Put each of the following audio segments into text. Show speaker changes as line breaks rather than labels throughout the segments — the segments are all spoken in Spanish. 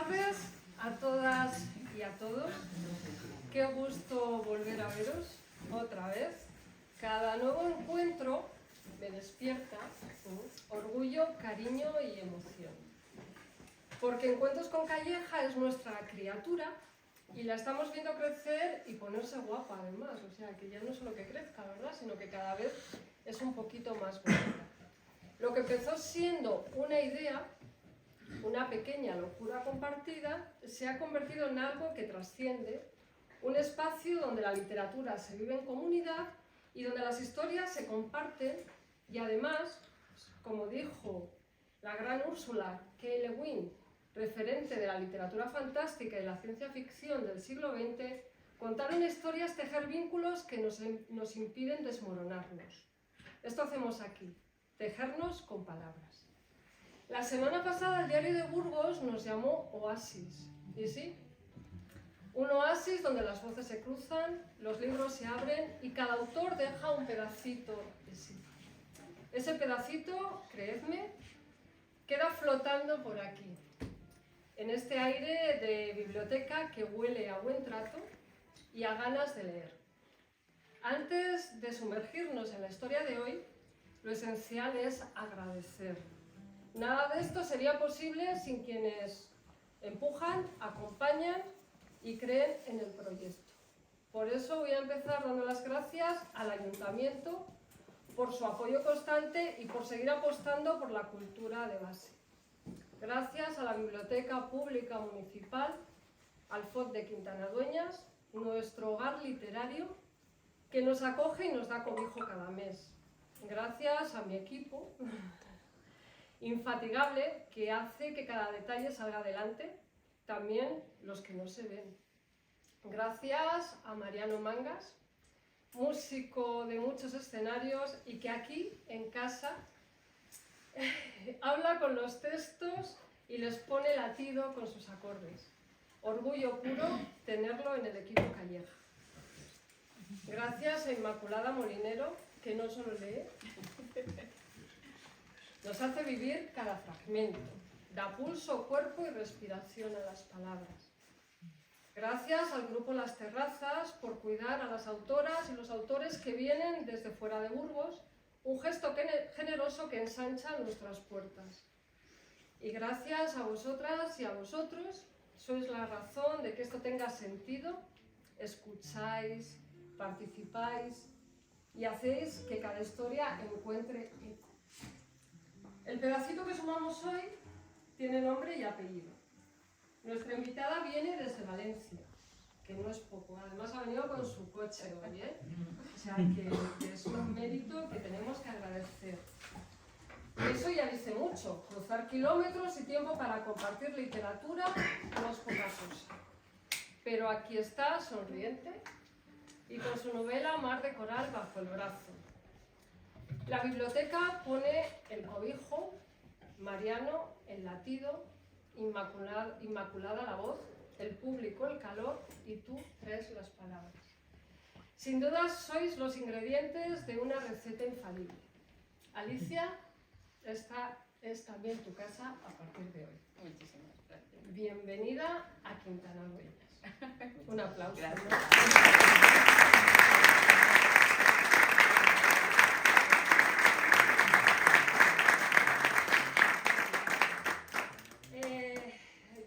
tardes a todas y a todos. Qué gusto volver a veros otra vez. Cada nuevo encuentro me despierta orgullo, cariño y emoción. Porque Encuentros con Calleja es nuestra criatura y la estamos viendo crecer y ponerse guapa además. O sea, que ya no solo que crezca, ¿verdad? Sino que cada vez es un poquito más bonita. Lo que empezó siendo una idea, una pequeña locura compartida, se ha convertido en algo que trasciende, un espacio donde la literatura se vive en comunidad y donde las historias se comparten y además, como dijo la gran Ursula K. Le Guin, referente de la literatura fantástica y la ciencia ficción del siglo XX, contar una historia es tejer vínculos que nos impiden desmoronarnos. Esto hacemos aquí, tejernos con palabras. La semana pasada el Diario de Burgos nos llamó Oasis, ¿y sí? Un oasis donde las voces se cruzan, los libros se abren y cada autor deja un pedacito de sí. Ese pedacito, creedme, queda flotando por aquí, en este aire de biblioteca que huele a buen trato y a ganas de leer. Antes de sumergirnos en la historia de hoy, lo esencial es agradecer. Nada de esto sería posible sin quienes empujan, acompañan y creen en el proyecto. Por eso voy a empezar dando las gracias al Ayuntamiento por su apoyo constante y por seguir apostando por la cultura de base. Gracias a la Biblioteca Pública Municipal, al FOD de Quintana Dueñas, nuestro hogar literario, que nos acoge y nos da cobijo cada mes. Gracias a mi equipo infatigable que hace que cada detalle salga adelante, también los que no se ven. Gracias a Mariano Mangas, músico de muchos escenarios y que aquí, en casa, habla con los textos y les pone latido con sus acordes. Orgullo puro tenerlo en el equipo Calleja. Gracias a Inmaculada Molinero, que no solo lee, nos hace vivir cada fragmento, da pulso, cuerpo y respiración a las palabras. Gracias al grupo Las Terrazas por cuidar a las autoras y los autores que vienen desde fuera de Burgos, un gesto generoso que ensancha nuestras puertas. Y gracias a vosotras y a vosotros, sois la razón de que esto tenga sentido, escucháis, participáis y hacéis que cada historia encuentre eco. El pedacito que sumamos hoy tiene nombre y apellido. Nuestra invitada viene desde Valencia, que no es poco, además ha venido con su coche hoy, ¿eh? O sea que es un mérito que tenemos que agradecer. Eso ya dice mucho, cruzar kilómetros y tiempo para compartir literatura no es poca cosa. Pero aquí está, sonriente, y con su novela Mar de Coral bajo el brazo. La biblioteca pone el cobijo, Mariano el latido, Inmaculada la voz, el público el calor y tú traes las palabras. Sin duda sois los ingredientes de una receta infalible. Alicia, esta es también tu casa a partir de hoy.
Muchísimas gracias.
Bienvenida a Quintana Dueñas. Un aplauso.
Gracias.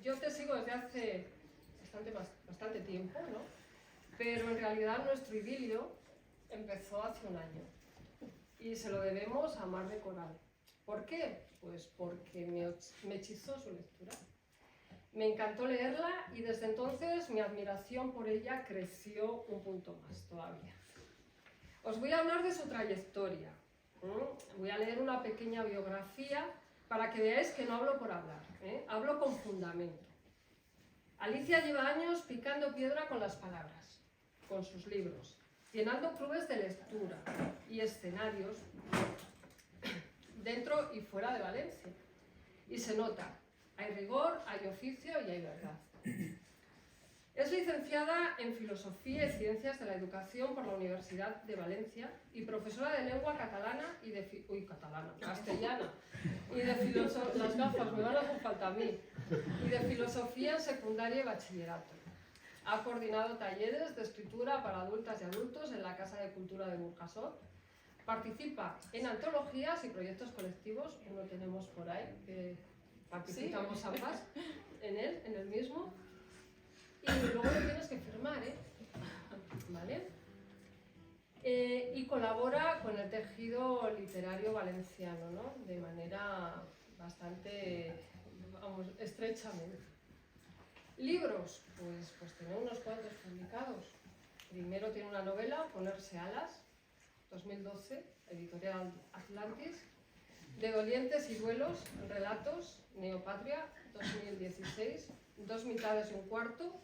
Yo te sigo desde hace bastante tiempo, ¿no? Pero en realidad nuestro idilio empezó hace un año y se lo debemos a Mar de Coral. ¿Por qué? Pues porque me hechizó su lectura. Me encantó leerla y desde entonces mi admiración por ella creció un punto más todavía. Os voy a hablar de su trayectoria. Voy a leer una pequeña biografía para que veáis que no hablo por hablar, hablo con fundamento. Alicia lleva años picando piedra con las palabras, con sus libros, llenando clubes de lectura y escenarios dentro y fuera de Valencia. Y se nota, hay rigor, hay oficio y hay verdad. Es licenciada en Filosofía y Ciencias de la Educación por la Universidad de Valencia y profesora de lengua catalana y de castellana y de filosofía. Las gafas me van a hacer falta a mí. y de filosofía en secundaria y bachillerato. Ha coordinado talleres de escritura para adultas y adultos en la Casa de Cultura de Burjasot. Participa en antologías y proyectos colectivos, uno tenemos por ahí, que participamos ambas en el mismo. Y luego lo tienes que firmar, ¿vale? Y colabora con el tejido literario valenciano, ¿no? De manera bastante, vamos, estrechamente. Libros, pues tiene unos cuantos publicados. Primero tiene una novela, Ponerse alas, 2012, editorial Atlantis. De dolientes y duelos, relatos, Neopatria, 2016. Dos mitades y un cuarto,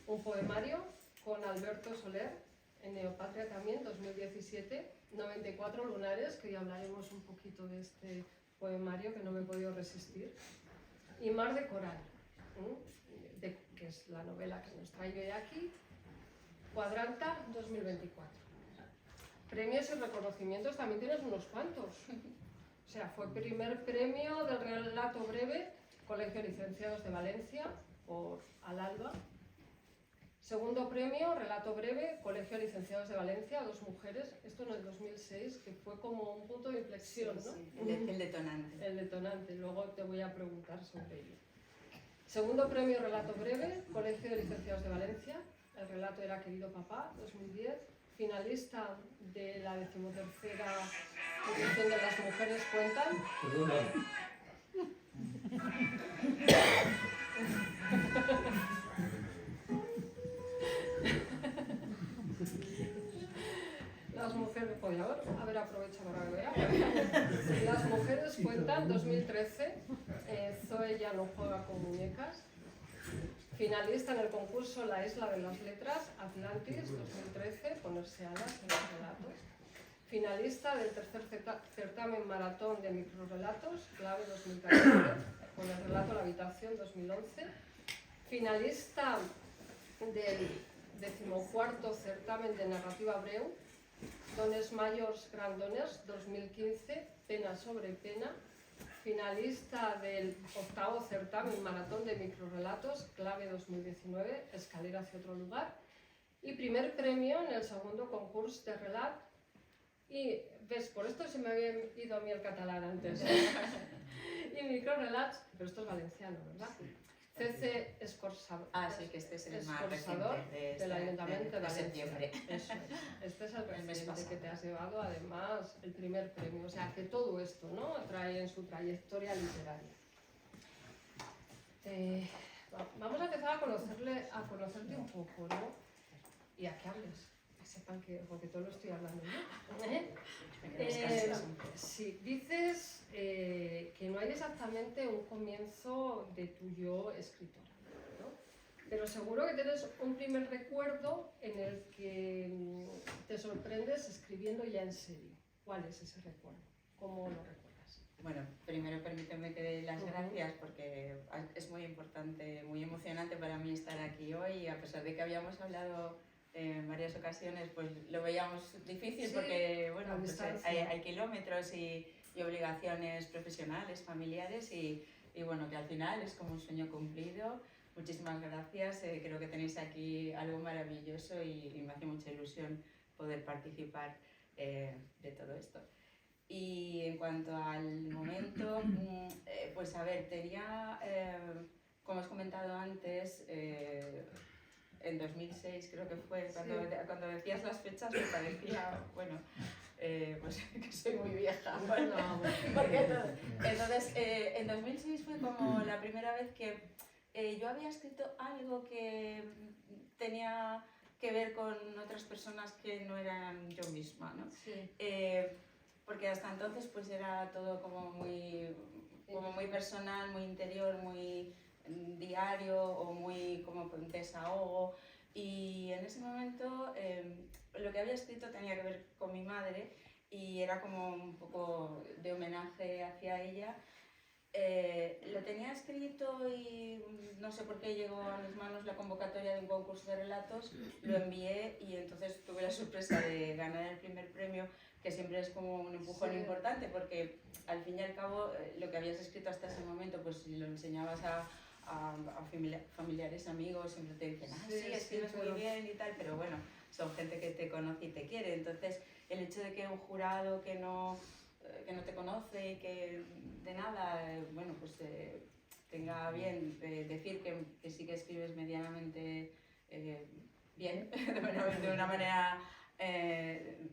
un poemario con Alberto Soler, en Neopatria también, 2017. 94 lunares, que ya hablaremos un poquito de este poemario que no me he podido resistir. Y Mar de coral, que es la novela que nos traigo de aquí. Cuadranta, 2024. Premios y reconocimientos también tienes unos cuantos. O sea, fue primer premio del relato breve, Colegio de Licenciados de Valencia, por Al-Alba. Segundo premio, relato breve, Colegio de Licenciados de Valencia, dos mujeres. Esto en el 2006, que fue como un punto de inflexión, ¿no?
Sí, el detonante.
El detonante, luego te voy a preguntar sobre ello. Segundo premio, relato breve, Colegio de Licenciados de Valencia. El relato era Querido Papá, 2010. Finalista de la 13ª edición de Las Mujeres Cuentan.
Perdona.
Las mujeres, podía haber aprovechado para que vea. Las Mujeres Cuentan, 2013. Zoe ya no juega con muñecas. Finalista en el concurso La Isla de las Letras, Atlantis, 2013, Ponerse alas en los relatos. Finalista del tercer certamen maratón de microrelatos, Clave 2014, con el relato La Habitación, 2011. Finalista del 14º certamen de narrativa breu, Dones Mayors Grandones, 2015, Pena sobre Pena. Finalista del 8º certamen maratón de microrelatos, Clave 2019, Escalera hacia otro lugar. Y primer premio en el segundo concurso de relat. Y ves, por esto se me había ido a mí el catalán antes. Y microrelats, pero esto es valenciano, ¿verdad? CC Escorsador.
Ah, sí, que este es el más reciente
del Ayuntamiento de Valencia.
septiembre.
Eso es. Este es el reciente que te has llevado, además, el primer premio. O sea, que todo esto, ¿no?, trae en su trayectoria literaria. Vamos a empezar a conocerte un poco, ¿no? Y a que hables. Que sepan que, porque todo lo estoy hablando yo. Sí, dices que no hay exactamente un comienzo de tu yo escritora, ¿no? Pero seguro que tienes un primer recuerdo en el que te sorprendes escribiendo ya en serio. ¿Cuál es ese recuerdo? ¿Cómo lo recuerdas?
Bueno, primero permíteme que dé las gracias porque es muy importante, muy emocionante para mí estar aquí hoy, a pesar de que habíamos hablado en varias ocasiones, pues lo veíamos difícil, sí, porque bueno, pues hay kilómetros y obligaciones profesionales, familiares y bueno, que al final es como un sueño cumplido. Muchísimas gracias, creo que tenéis aquí algo maravilloso y me hace mucha ilusión poder participar de todo esto. Y en cuanto al momento, pues a ver, tenía, como os he comentado antes, en 2006 creo que fue, cuando decías las fechas me parecía, bueno, pues que soy muy vieja. Bueno, porque entonces en 2006 fue como la primera vez que yo había escrito algo que tenía que ver con otras personas que no eran yo misma, ¿no? Sí. Porque hasta entonces pues era todo como muy personal, muy interior, muy diario o muy como desahogo, y en ese momento lo que había escrito tenía que ver con mi madre y era como un poco de homenaje hacia ella. Lo tenía escrito y no sé por qué llegó a mis manos la convocatoria de un concurso de relatos, lo envié y entonces tuve la sorpresa de ganar el primer premio, que que siempre es como un empujón importante, porque al fin y al cabo lo que habías escrito hasta ese momento, pues si lo enseñabas a familiares, amigos, siempre te dicen, sí, escribes muy bien y tal, pero bueno, son gente que te conoce y te quiere. Entonces, el hecho de que un jurado que no te conoce y que de nada, bueno, pues tenga bien decir que sí que escribes medianamente bien, de una manera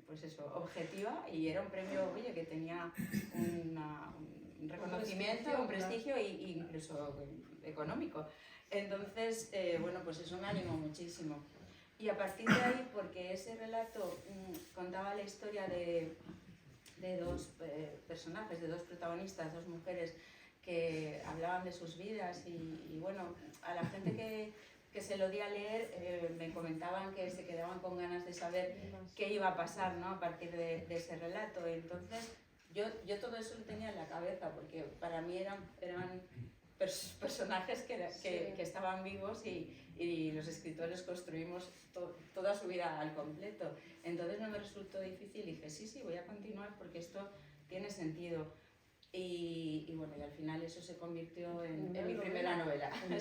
pues eso, objetiva, y era un premio, oye, que tenía un reconocimiento, un prestigio e incluso económico. Entonces, bueno, pues eso me animó muchísimo. Y a partir de ahí, porque ese relato contaba la historia de dos personajes, de dos protagonistas, dos mujeres que hablaban de sus vidas y bueno, a la gente que se lo di a leer me comentaban que se quedaban con ganas de saber qué iba a pasar, ¿no?, a partir de ese relato. Entonces yo todo eso lo tenía en la cabeza, porque para mí eran personajes que estaban vivos y los escritores construimos toda su vida al completo. Entonces no me resultó difícil, dije sí, voy a continuar porque esto tiene sentido. Y bueno, y al final eso se convirtió en mi primera novela.
Al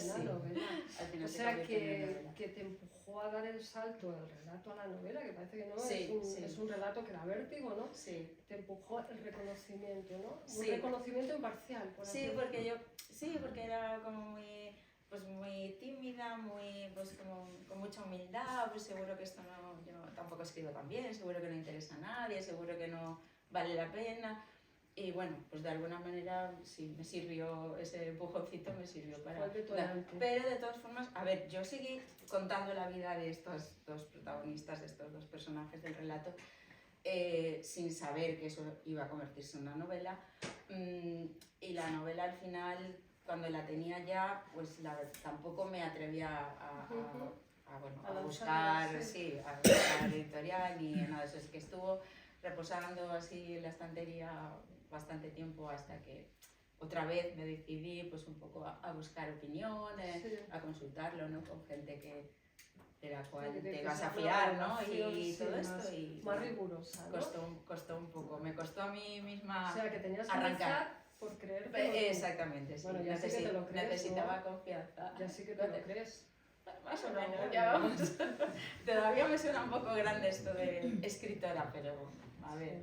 final o sea, que te empujó a dar el salto del relato a la novela, que parece que no, es un relato que da vértigo, ¿no?
Sí.
Te empujó el reconocimiento, ¿no? Un reconocimiento imparcial, por así
decirlo. Porque era como muy tímida, pues como con mucha humildad, pues seguro que esto yo tampoco escribo tan bien, seguro que no interesa a nadie, seguro que no vale la pena. Y bueno, pues de alguna manera sí me sirvió, ese empujoncito me sirvió para... Pero de todas formas, a ver, yo seguí contando la vida de estos dos protagonistas, de estos dos personajes del relato, sin saber que eso iba a convertirse en una novela. Y la novela al final, cuando la tenía ya, pues tampoco me atrevía a buscar editorial ni nada de eso. Es que estuvo reposando así en la estantería bastante tiempo hasta que otra vez me decidí pues un poco a buscar opiniones, a consultarlo, ¿no?, con gente de la cual te vas a fiar, ¿no?, y todo esto. Y
más rigurosa, ¿no?
Costó un poco, me costó a mí misma
o sea, que tenías que
arrancar.
Por creerte.
Exactamente, sí.
Bueno, ya sí que te lo crees,
necesitaba
¿no?
confianza.
Ya sí que te lo crees.
Más o menos, ya vamos. Todavía me suena un poco grande esto de escritora, pero a ver,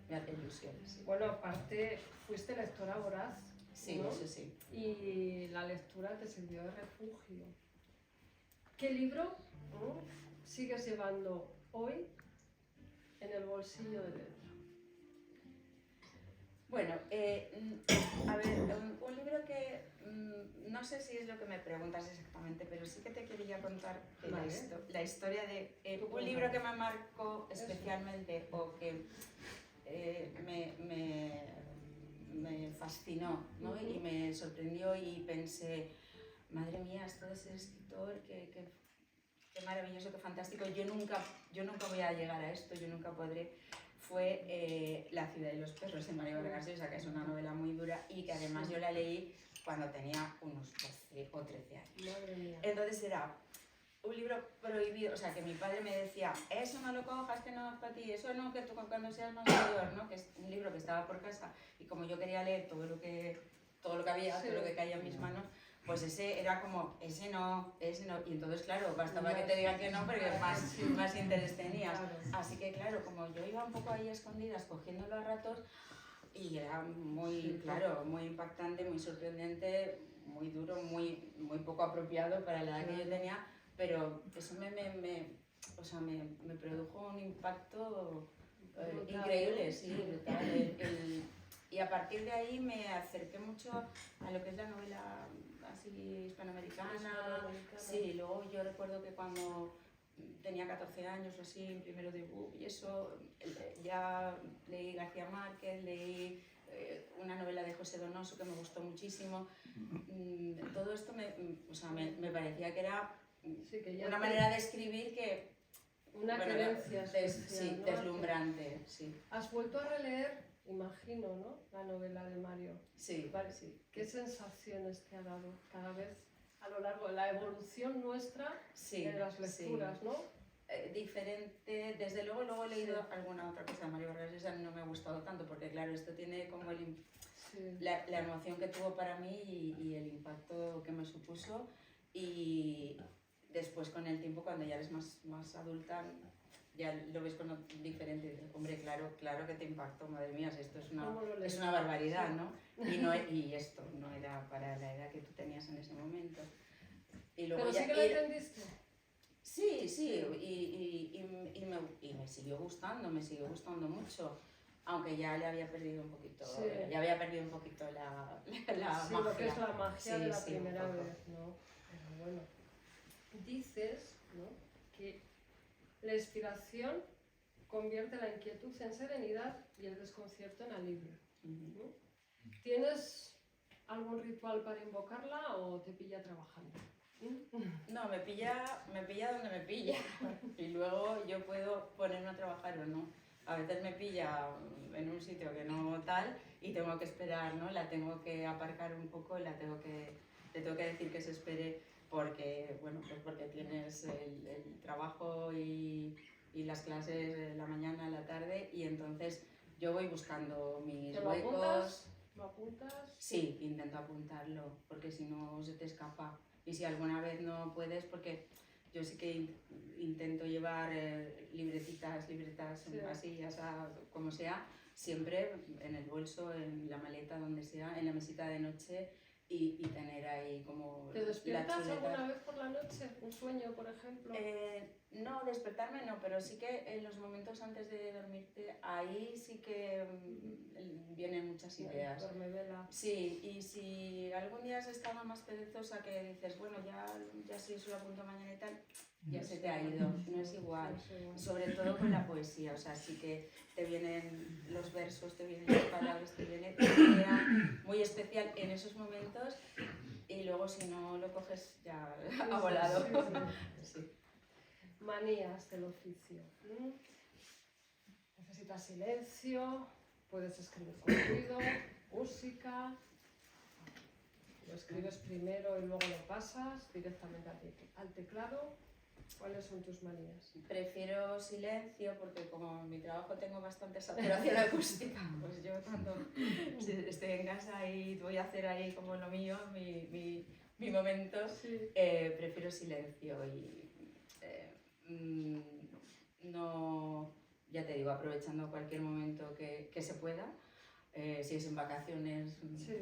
me hace ilusión. Sí.
Bueno, aparte, fuiste lectora voraz.
Sí,
¿no?
eso sí.
Y la lectura te sirvió de refugio. ¿Qué libro sigues llevando hoy en el bolsillo de dentro?
Bueno, a ver, un libro que no sé si es lo que me preguntas exactamente, pero sí que te quería contar la historia de un libro que me marcó especialmente o que me fascinó, ¿no? Y me sorprendió y pensé, madre mía, esto de ser escritor, qué maravilloso, qué fantástico, yo nunca voy a llegar a esto, yo nunca podré. Fue La ciudad y los perros de Mario Vargas Llosa, que es una novela muy dura y que además yo la leí cuando tenía unos 12 o 13 años.
Madre mía.
Entonces era un libro prohibido, o sea, que mi padre me decía, eso no lo cojas, que no es para ti, eso no, que tú cuando seas más mayor, ¿no? Que es un libro que estaba por casa y como yo quería leer todo lo que había, todo lo que caía en mis manos, pues ese era como, ese no, y entonces claro, bastaba que te digan que no, porque más interés tenías. Así que claro, como yo iba un poco ahí a escondidas cogiéndolo a ratos, y era muy, claro, muy impactante, muy sorprendente, muy duro, muy poco apropiado para la edad que yo tenía, pero eso me produjo un impacto increíble, sí, brutal. Y a partir de ahí me acerqué mucho a lo que es la novela así hispanoamericana. Sí, luego yo recuerdo que cuando tenía 14 años o así, en primero de BUP y eso, ya leí García Márquez, leí una novela de José Donoso que me gustó muchísimo. Todo esto me parecía que era una manera de escribir que...
Una creencia
sí, deslumbrante, sí.
¿Has vuelto a releer, imagino, ¿no?, la novela de Mario?
Sí,
vale.
Sí.
¿Qué sensaciones te ha dado cada vez a lo largo de la evolución nuestra en las lecturas, ¿no?
diferente. Desde luego he leído alguna otra cosa de Mario Vargas Llosa, no me ha gustado tanto, porque claro, esto tiene como la emoción que tuvo para mí y el impacto que me supuso, y después con el tiempo, cuando ya eres más adulta, ya lo ves con diferente. Dices, hombre, claro que te impactó, madre mía, si esto es una barbaridad, ¿no? Y esto no era para la edad que tú tenías en ese momento. Y luego
¿Pero
ya,
sí que lo entendiste?
Sí, y me siguió gustando mucho, aunque ya le había perdido un poquito, ya había perdido un poquito la magia.
Lo que es la magia de la primera
un poco.
vez, ¿no? Pero bueno, dices, ¿no?, que la inspiración convierte la inquietud en serenidad y el desconcierto en alivio, ¿no? ¿Tienes algún ritual para invocarla o te pilla trabajando?
No, me pilla donde me pilla y luego yo puedo ponerme a trabajar o no. A veces me pilla en un sitio que no tal y tengo que esperar, ¿no? La tengo que aparcar un poco, le tengo que decir que se espere porque, bueno, pues porque tienes el trabajo y las clases de la mañana, la tarde, y entonces yo voy buscando mis huecos.
¿Lo apuntas?
Sí, intento apuntarlo porque si no se te escapa. Y si alguna vez no puedes, porque yo sí que intento llevar libretas, así, ya sea, como sea, siempre en el bolso, en la maleta, donde sea, en la mesita de noche, y tener ahí como
¿Te despiertas
la chuleta.
alguna vez por la noche? ¿Un sueño, por ejemplo?
No, despertarme no, pero sí que en los momentos antes de dormirte, ahí sí que vienen muchas ideas.
Dormevela.
Sí, y si algún día has estado más perezosa que dices, bueno, ya sí, solo apunto mañana y tal, ya se te ha ido, no es igual. Sobre todo con la poesía, o sea, sí que te vienen los versos, te vienen las palabras, te viene una idea muy especial en esos momentos, y luego si no lo coges ya ha volado. Sí.
Manías del oficio. Necesitas silencio, puedes escribir con ruido, música. Lo escribes primero y luego lo pasas directamente al teclado. ¿Cuáles son tus manías?
Prefiero silencio porque como en mi trabajo tengo bastante saturación acústica, pues yo cuando estoy en casa y voy a hacer ahí como lo mío, mi momento, prefiero silencio y no, ya te digo, aprovechando cualquier momento que se pueda. Si es en vacaciones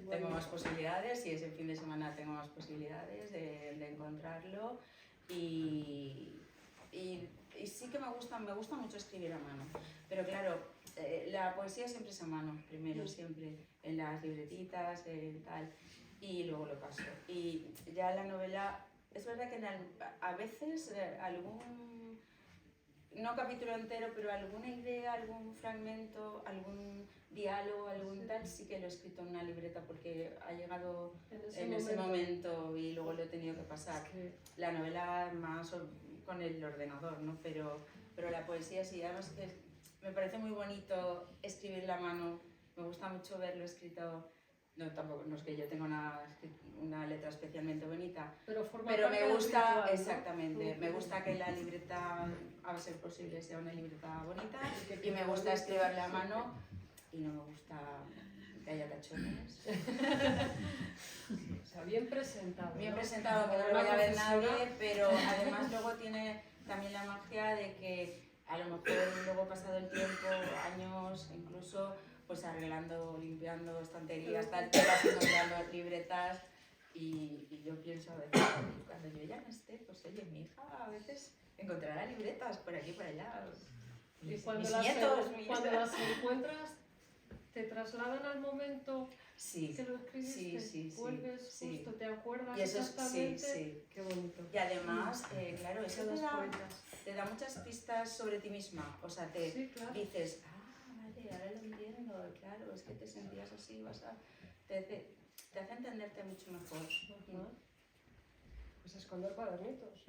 tengo más posibilidades, si es en fin de semana tengo más posibilidades de encontrarlo, y sí que me gusta mucho escribir a mano, pero claro, la poesía siempre es a mano, primero, siempre, en las libretitas, tal, y luego lo paso. Y ya la novela, es verdad que a veces algún, no capítulo entero, pero alguna idea, algún fragmento, algún diálogo, algún tal, sí que lo he escrito en una libreta porque ha llegado en ese momento y luego lo he tenido que pasar. La novela más con el ordenador, ¿no? Pero la poesía sí, además que me parece muy bonito escribirla a mano, me gusta mucho verlo escrito. No, tampoco, no es que yo tenga una letra especialmente bonita, pero me gusta, ritual, exactamente, ¿no? Me gusta que la libreta, a ser posible, sea una libreta bonita, y me gusta escribirla a mano, y no me gusta que haya tachones.
O sea, bien presentado.
Bien presentado, que no lo vaya a ver nadie, pero además luego tiene también la magia de que a lo mejor luego pasado el tiempo, años, incluso, pues arreglando, limpiando estanterías, tal, te vas encontrando libretas, y yo pienso a veces, cuando yo ya no esté, pues oye, mi hija a veces encontrará libretas por aquí y por allá.
Y cuando
mis
las
nietos,
las encuentras, ¿te trasladan al momento que lo escribiste?
Sí.
¿Vuelves justo? ¿Te acuerdas
y eso
exactamente?
Sí.
Qué bonito.
Y además, claro, eso te da muchas pistas sobre ti misma. O sea,
claro.
Dices, vale, ahora lo entiendo, claro, es que te sentías así, te hace entenderte mucho mejor.
Pues esconder cuadernitos.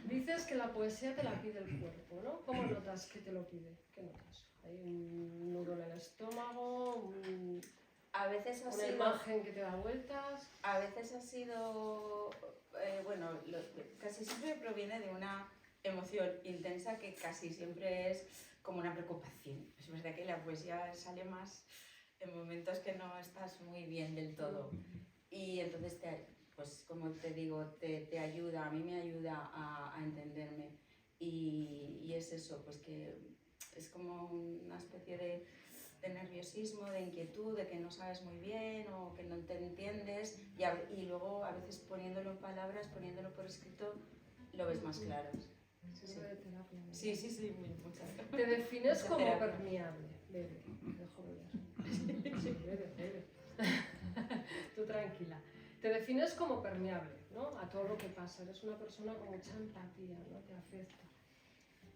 Dices que la poesía te la pide el cuerpo, ¿no? ¿Cómo notas que te lo pide? ¿Qué notas? ¿Hay un nudo en el estómago?
A veces
una imagen que te da vueltas.
A veces ha sido, bueno, casi siempre proviene de una emoción intensa que casi siempre es como una preocupación. Es verdad que la poesía sale más en momentos que no estás muy bien del todo. Y entonces, pues como te digo, te ayuda, a mí me ayuda a entenderme. Y es eso, pues que es como una especie de nerviosismo, de inquietud, de que no sabes muy bien o que no te entiendes y luego a veces poniéndolo en palabras, poniéndolo por escrito, lo ves más claro.
Sirve de terapia, ¿no?
Sí, muchas.
Te defines como
terapia.
permeable. Bebe, dejo beber. Sí, bebe. Tú tranquila. Te defines como permeable, ¿no? A todo lo que pasa. Eres una persona con mucha empatía, ¿no? Te afecta.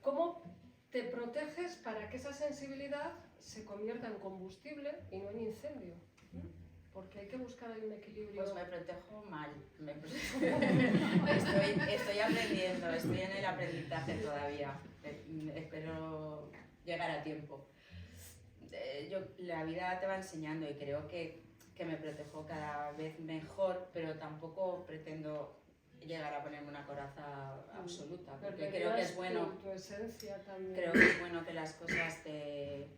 ¿Cómo te proteges para que esa sensibilidad se convierta en combustible y no en incendio? Porque hay que buscar ahí un equilibrio.
Pues me protejo mal. Estoy aprendiendo, estoy en el aprendizaje todavía. Espero llegar a tiempo. La vida te va enseñando y creo que me protejo cada vez mejor, pero tampoco pretendo llegar a ponerme una coraza absoluta, porque creo que es bueno.
Tu esencia también.
Creo que es bueno que las cosas te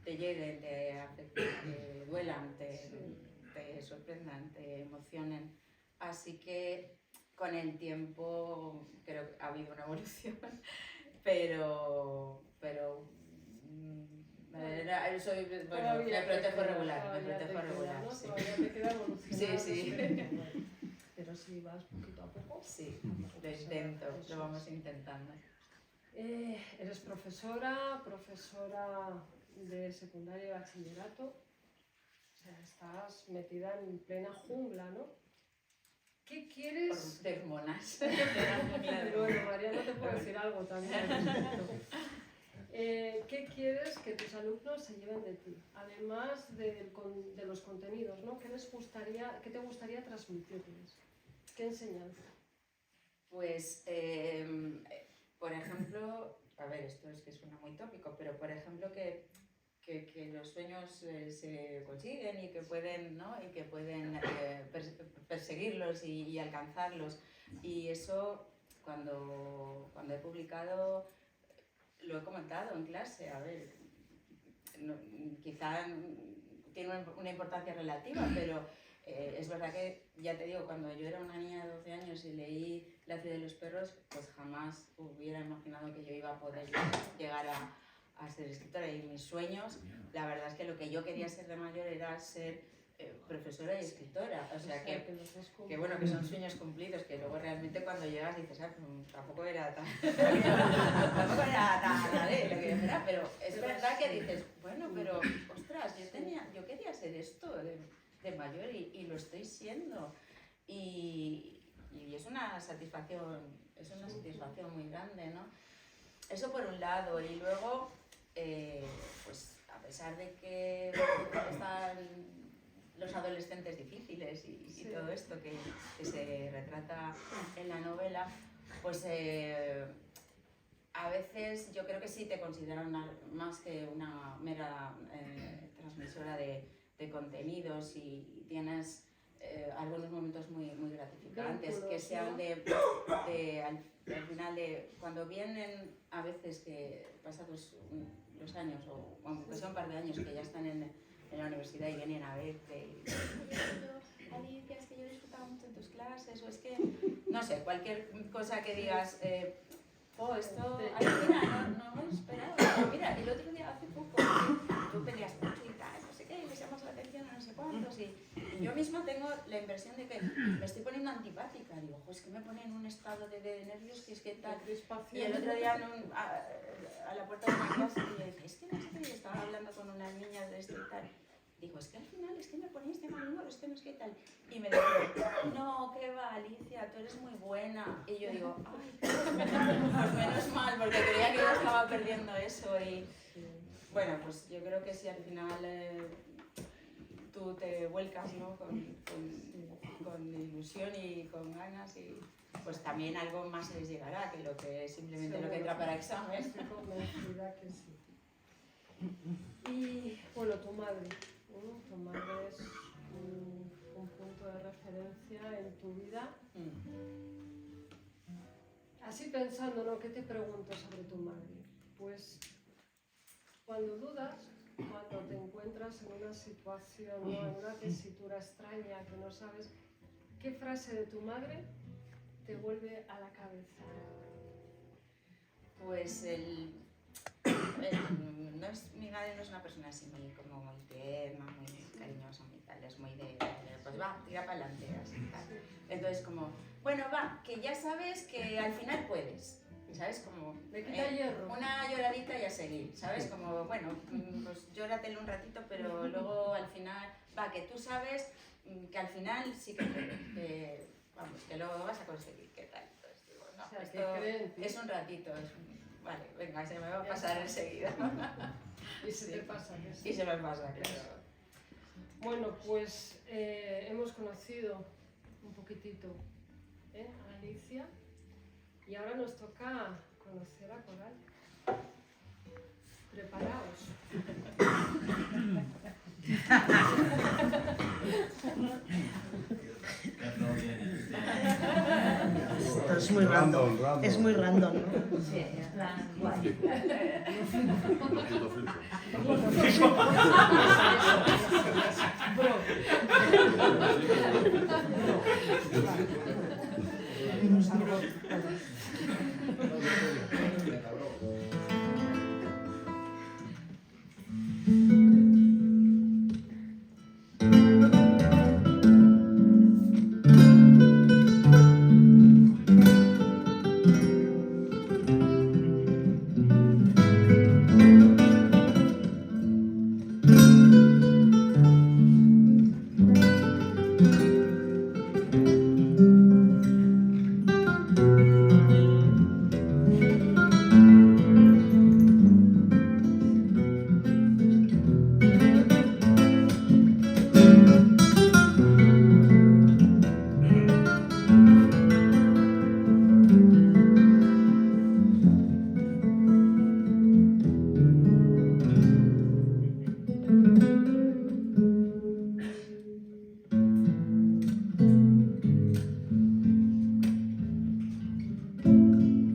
lleguen, te afecten, te duelan, te sorprendan, te emocionen. Así que con el tiempo creo que ha habido una evolución, pero me protejo regular,
¿no?
sí.
Todavía te queda evolucionar.
Sí.
Pero si vas poquito a poco.
Sí, lo intento, lo vamos intentando.
Eres profesora de secundaria y bachillerato. O sea, estás metida en plena jungla, ¿no? ¿Qué quieres?
De hormonas.
Bueno, María no te puedo decir algo también. ¿Qué quieres que tus alumnos se lleven de ti? Además de los contenidos, ¿no? ¿Qué te gustaría transmitirles? ¿Qué enseñanza?
Pues, por ejemplo, a ver, esto es que suena muy tópico, pero por ejemplo que los sueños se consiguen y que pueden, ¿no? Y que pueden perseguirlos y alcanzarlos. Y eso, cuando he publicado, lo he comentado en clase. A ver, quizá tiene una importancia relativa, pero es verdad que, ya te digo, cuando yo era una niña de 12 años y leí La ciudad de los perros, pues jamás hubiera imaginado que yo iba a poder llegar a ser escritora. Y mis sueños, la verdad es que lo que yo quería ser de mayor era ser profesora y escritora. O sea, que bueno, que son sueños cumplidos, que luego realmente cuando llegas dices, tampoco era tan lo que yo era, pero es verdad que dices, bueno, pero ostras, yo quería ser esto de mayor y lo estoy siendo. Y es una satisfacción muy grande, ¿no? Eso por un lado. Y luego, pues a pesar de que están los adolescentes difíciles y todo esto que se retrata en la novela, pues a veces yo creo que sí te consideran más que una mera transmisora de contenidos y tienes algunos momentos muy gratificantes, que sean al final cuando vienen, a veces que pasados los años, o aunque sea un par de años que ya están en la universidad y vienen a verte y Alicia, es que yo disfrutaba mucho en tus clases, o es que, no sé, cualquier cosa que digas, esto Alicia, no me esperaba. Pero mira, el otro día, hace poco, tú peleas mucho y tal, no sé qué, y me llamas la atención a no sé cuántos, y yo misma tengo la impresión de que me estoy poniendo antipática. Digo, es que me pone en un estado de nervios que es que tal. Y el otro día a la puerta de una clase y yo dije, es que no sé qué, y estaba hablando con unas niñas de esto y tal. Digo, es que al final es que me ponéis de mal humor, es que no es que tal. Y me dijo, no, qué va, Alicia, tú eres muy buena. Y yo digo, ay, pues menos mal, porque creía que yo estaba perdiendo eso. Y bueno, pues yo creo que si al final tú te vuelcas, ¿no? con ilusión y con ganas, y pues también algo más les llegará que lo que simplemente lo que entra para examen.
Estoy convencida que sí. Y bueno, tu madre es un punto de referencia en tu vida. así pensando, ¿no? ¿Qué te pregunto sobre tu madre? Pues cuando dudas, cuando te encuentras en una situación, ¿no? En una tesitura extraña que no sabes, ¿qué frase de tu madre te vuelve a la cabeza?
Pues mi madre no es una persona así muy, como muy tierna, muy cariñosa, muy tal, es muy de pues va, tira para adelante, así tal. Entonces como, bueno, va, que ya sabes que al final puedes, ¿sabes? Como
Le quita hierro.
una lloradita y a seguir, ¿sabes? Como, bueno, pues llóratelo un ratito, pero luego al final, va, que tú sabes que al final sí que puedes, que, vamos, que lo vas a conseguir, ¿qué tal? Entonces digo, no,
O sea,
esto es un ratito, vale, venga, se me va a pasar enseguida.
Y se te pasa.
Y se me pasa, claro.
Bueno, pues hemos conocido un poquitito a Alicia y ahora nos toca conocer a Coral. Preparaos.
Esto es muy random. Es muy random, ¿no?
Sí, en plan, guay.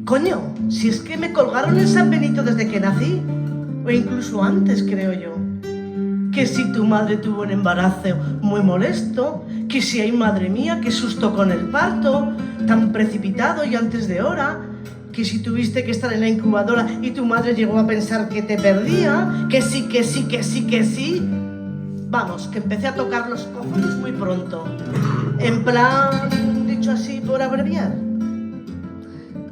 Coño, si es que me colgaron en San Benito desde que nací, o incluso antes, creo yo. Que si tu madre tuvo un embarazo muy molesto, que si ay madre mía, qué susto con el parto, tan precipitado y antes de hora, que si tuviste que estar en la incubadora y tu madre llegó a pensar que te perdía, que sí, que sí, que sí, que sí. Vamos, que empecé a tocar los cojones muy pronto. En plan, dicho así por abreviar.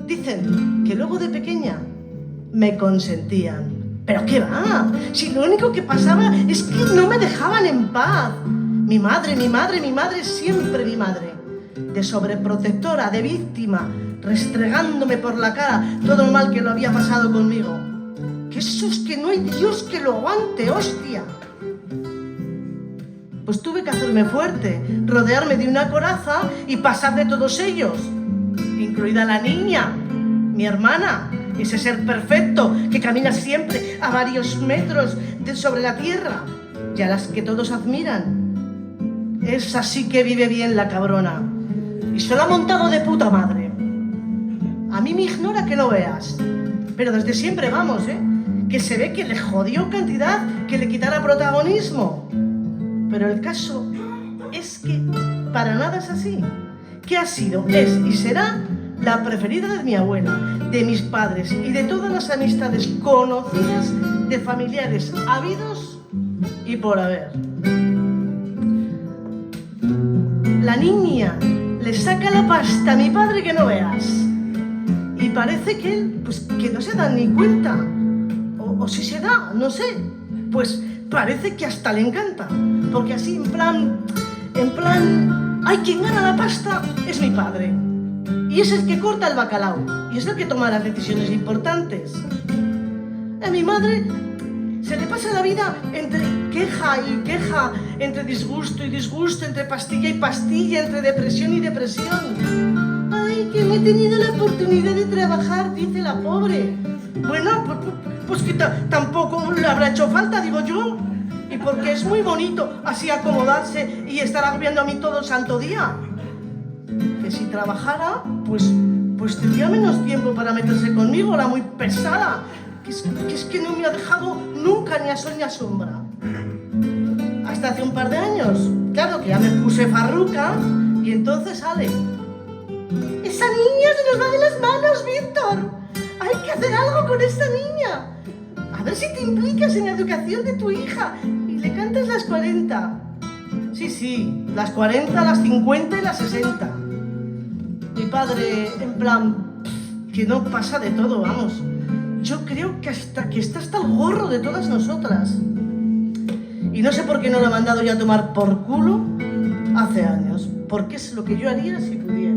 Dicen que luego de pequeña me consentían. ¿Pero qué va? Si lo único que pasaba es que no me dejaban en paz. Mi madre, siempre mi madre. De sobreprotectora, de víctima, restregándome por la cara todo lo mal que lo había pasado conmigo. Que eso es que no hay Dios que lo aguante, hostia. Pues tuve que hacerme fuerte, rodearme de una coraza y pasar de todos ellos, incluida la niña, mi hermana, ese ser perfecto que camina siempre a varios metros sobre la tierra y a las que todos admiran. Esa sí que vive bien la cabrona y se lo ha montado de puta madre. A mí me ignora que lo veas, pero desde siempre vamos, que se ve que le jodió cantidad que le quitara protagonismo. Pero el caso es que para nada es así, que ha sido, es y será la preferida de mi abuela, de mis padres y de todas las amistades conocidas de familiares habidos y por haber. La niña le saca la pasta a mi padre que no veas. Y parece que él, pues que no se da ni cuenta. O si se da, no sé. Pues parece que hasta le encanta. Porque así, en plan, ay, quien gana la pasta es mi padre. Y es el que corta el bacalao. Y es el que toma las decisiones importantes. A mi madre se le pasa la vida entre queja y queja, entre disgusto y disgusto, entre pastilla y pastilla, entre depresión y depresión. Ay, que no he tenido la oportunidad de trabajar, dice la pobre. Bueno, pues que tampoco le habrá hecho falta, digo yo. Y porque es muy bonito así acomodarse y estar agobiando a mí todo el santo día. Que si trabajara, pues pues tendría menos tiempo para meterse conmigo, la muy pesada, que es que no me ha dejado nunca ni a sol ni a sombra. Hasta hace un par de años, claro que ya me puse farruca y entonces sale. ¡Esa niña se nos va de las manos, Víctor! ¡Hay que hacer algo con esta niña! A ver si te implicas en la educación de tu hija y le cantas las 40. Sí, las 40, las 50 y las 60. Mi padre, en plan, que no pasa de todo, vamos. Yo creo que está hasta el gorro de todas nosotras. Y no sé por qué no lo ha mandado ya a tomar por culo hace años, porque es lo que yo haría si pudiera.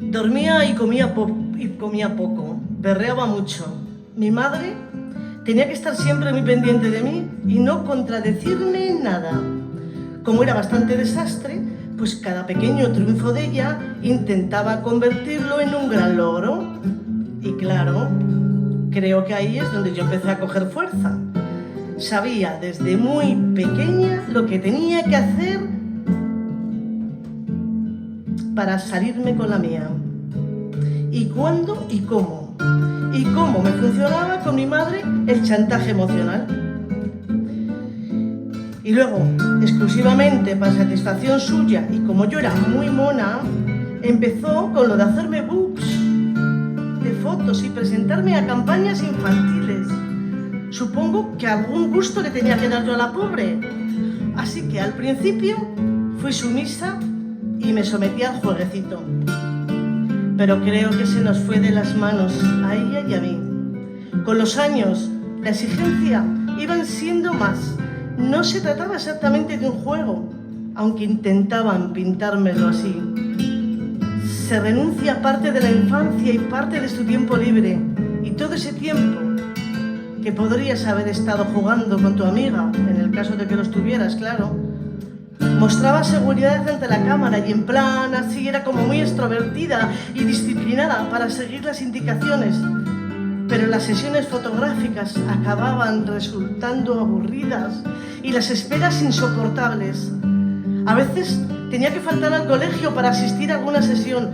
Dormía y comía poco, berreaba mucho. Mi madre tenía que estar siempre muy pendiente de mí y no contradecirme en nada. Como era bastante desastre, pues cada pequeño triunfo de ella intentaba convertirlo en un gran logro. Y claro, creo que ahí es donde yo empecé a coger fuerza. Sabía desde muy pequeña lo que tenía que hacer para salirme con la mía. Y cuándo y cómo. Y cómo me funcionaba con mi madre el chantaje emocional. Y luego, exclusivamente para satisfacción suya, y como yo era muy mona, empezó con lo de hacerme books de fotos y presentarme a campañas infantiles. Supongo que algún gusto le tenía que dar yo a la pobre. Así que al principio fui sumisa y me sometí al jueguecito. Pero creo que se nos fue de las manos a ella y a mí. Con los años, la exigencia iban siendo más. No se trataba exactamente de un juego, aunque intentaban pintármelo así. Se renuncia a parte de la infancia y parte de su tiempo libre. Y todo ese tiempo que podrías haber estado jugando con tu amiga, en el caso de que lo estuvieras, claro, mostraba seguridad ante la cámara y en plan así era como muy extrovertida y disciplinada para seguir las indicaciones. Pero las sesiones fotográficas acababan resultando aburridas y las esperas insoportables. A veces tenía que faltar al colegio para asistir a alguna sesión.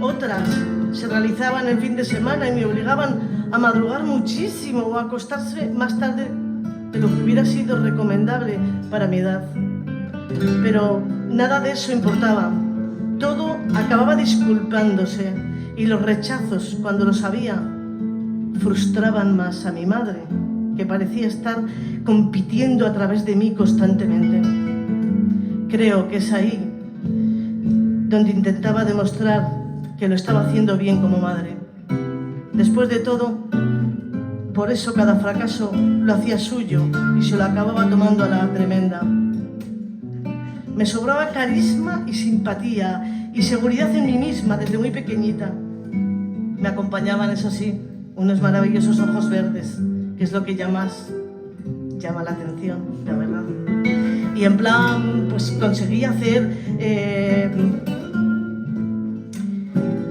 Otras se realizaban el fin de semana y me obligaban a madrugar muchísimo o a acostarse más tarde de lo que hubiera sido recomendable para mi edad. Pero nada de eso importaba. Todo acababa disculpándose y los rechazos, cuando los había, frustraban más a mi madre, que parecía estar compitiendo a través de mí constantemente. Creo que es ahí donde intentaba demostrar que lo estaba haciendo bien como madre. Después de todo, por eso cada fracaso lo hacía suyo y se lo acababa tomando a la tremenda. Me sobraba carisma y simpatía y seguridad en mí misma desde muy pequeñita. Me acompañaban, eso sí, unos maravillosos ojos verdes, que es lo que ya más llama la atención, la verdad. Y en plan, pues conseguí hacer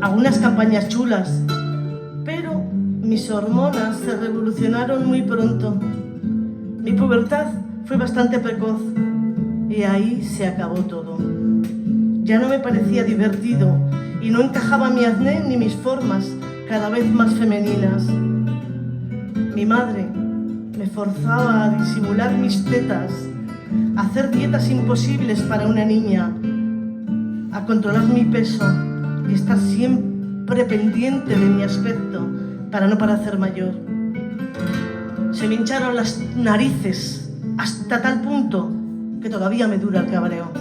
algunas campañas chulas, pero mis hormonas se revolucionaron muy pronto. Mi pubertad fue bastante precoz y ahí se acabó todo. Ya no me parecía divertido y no encajaba mi acné ni mis formas, cada vez más femeninas. Mi madre me forzaba a disimular mis tetas, a hacer dietas imposibles para una niña, a controlar mi peso y estar siempre pendiente de mi aspecto para no parecer mayor. Se me hincharon las narices hasta tal punto que todavía me dura el cabreo.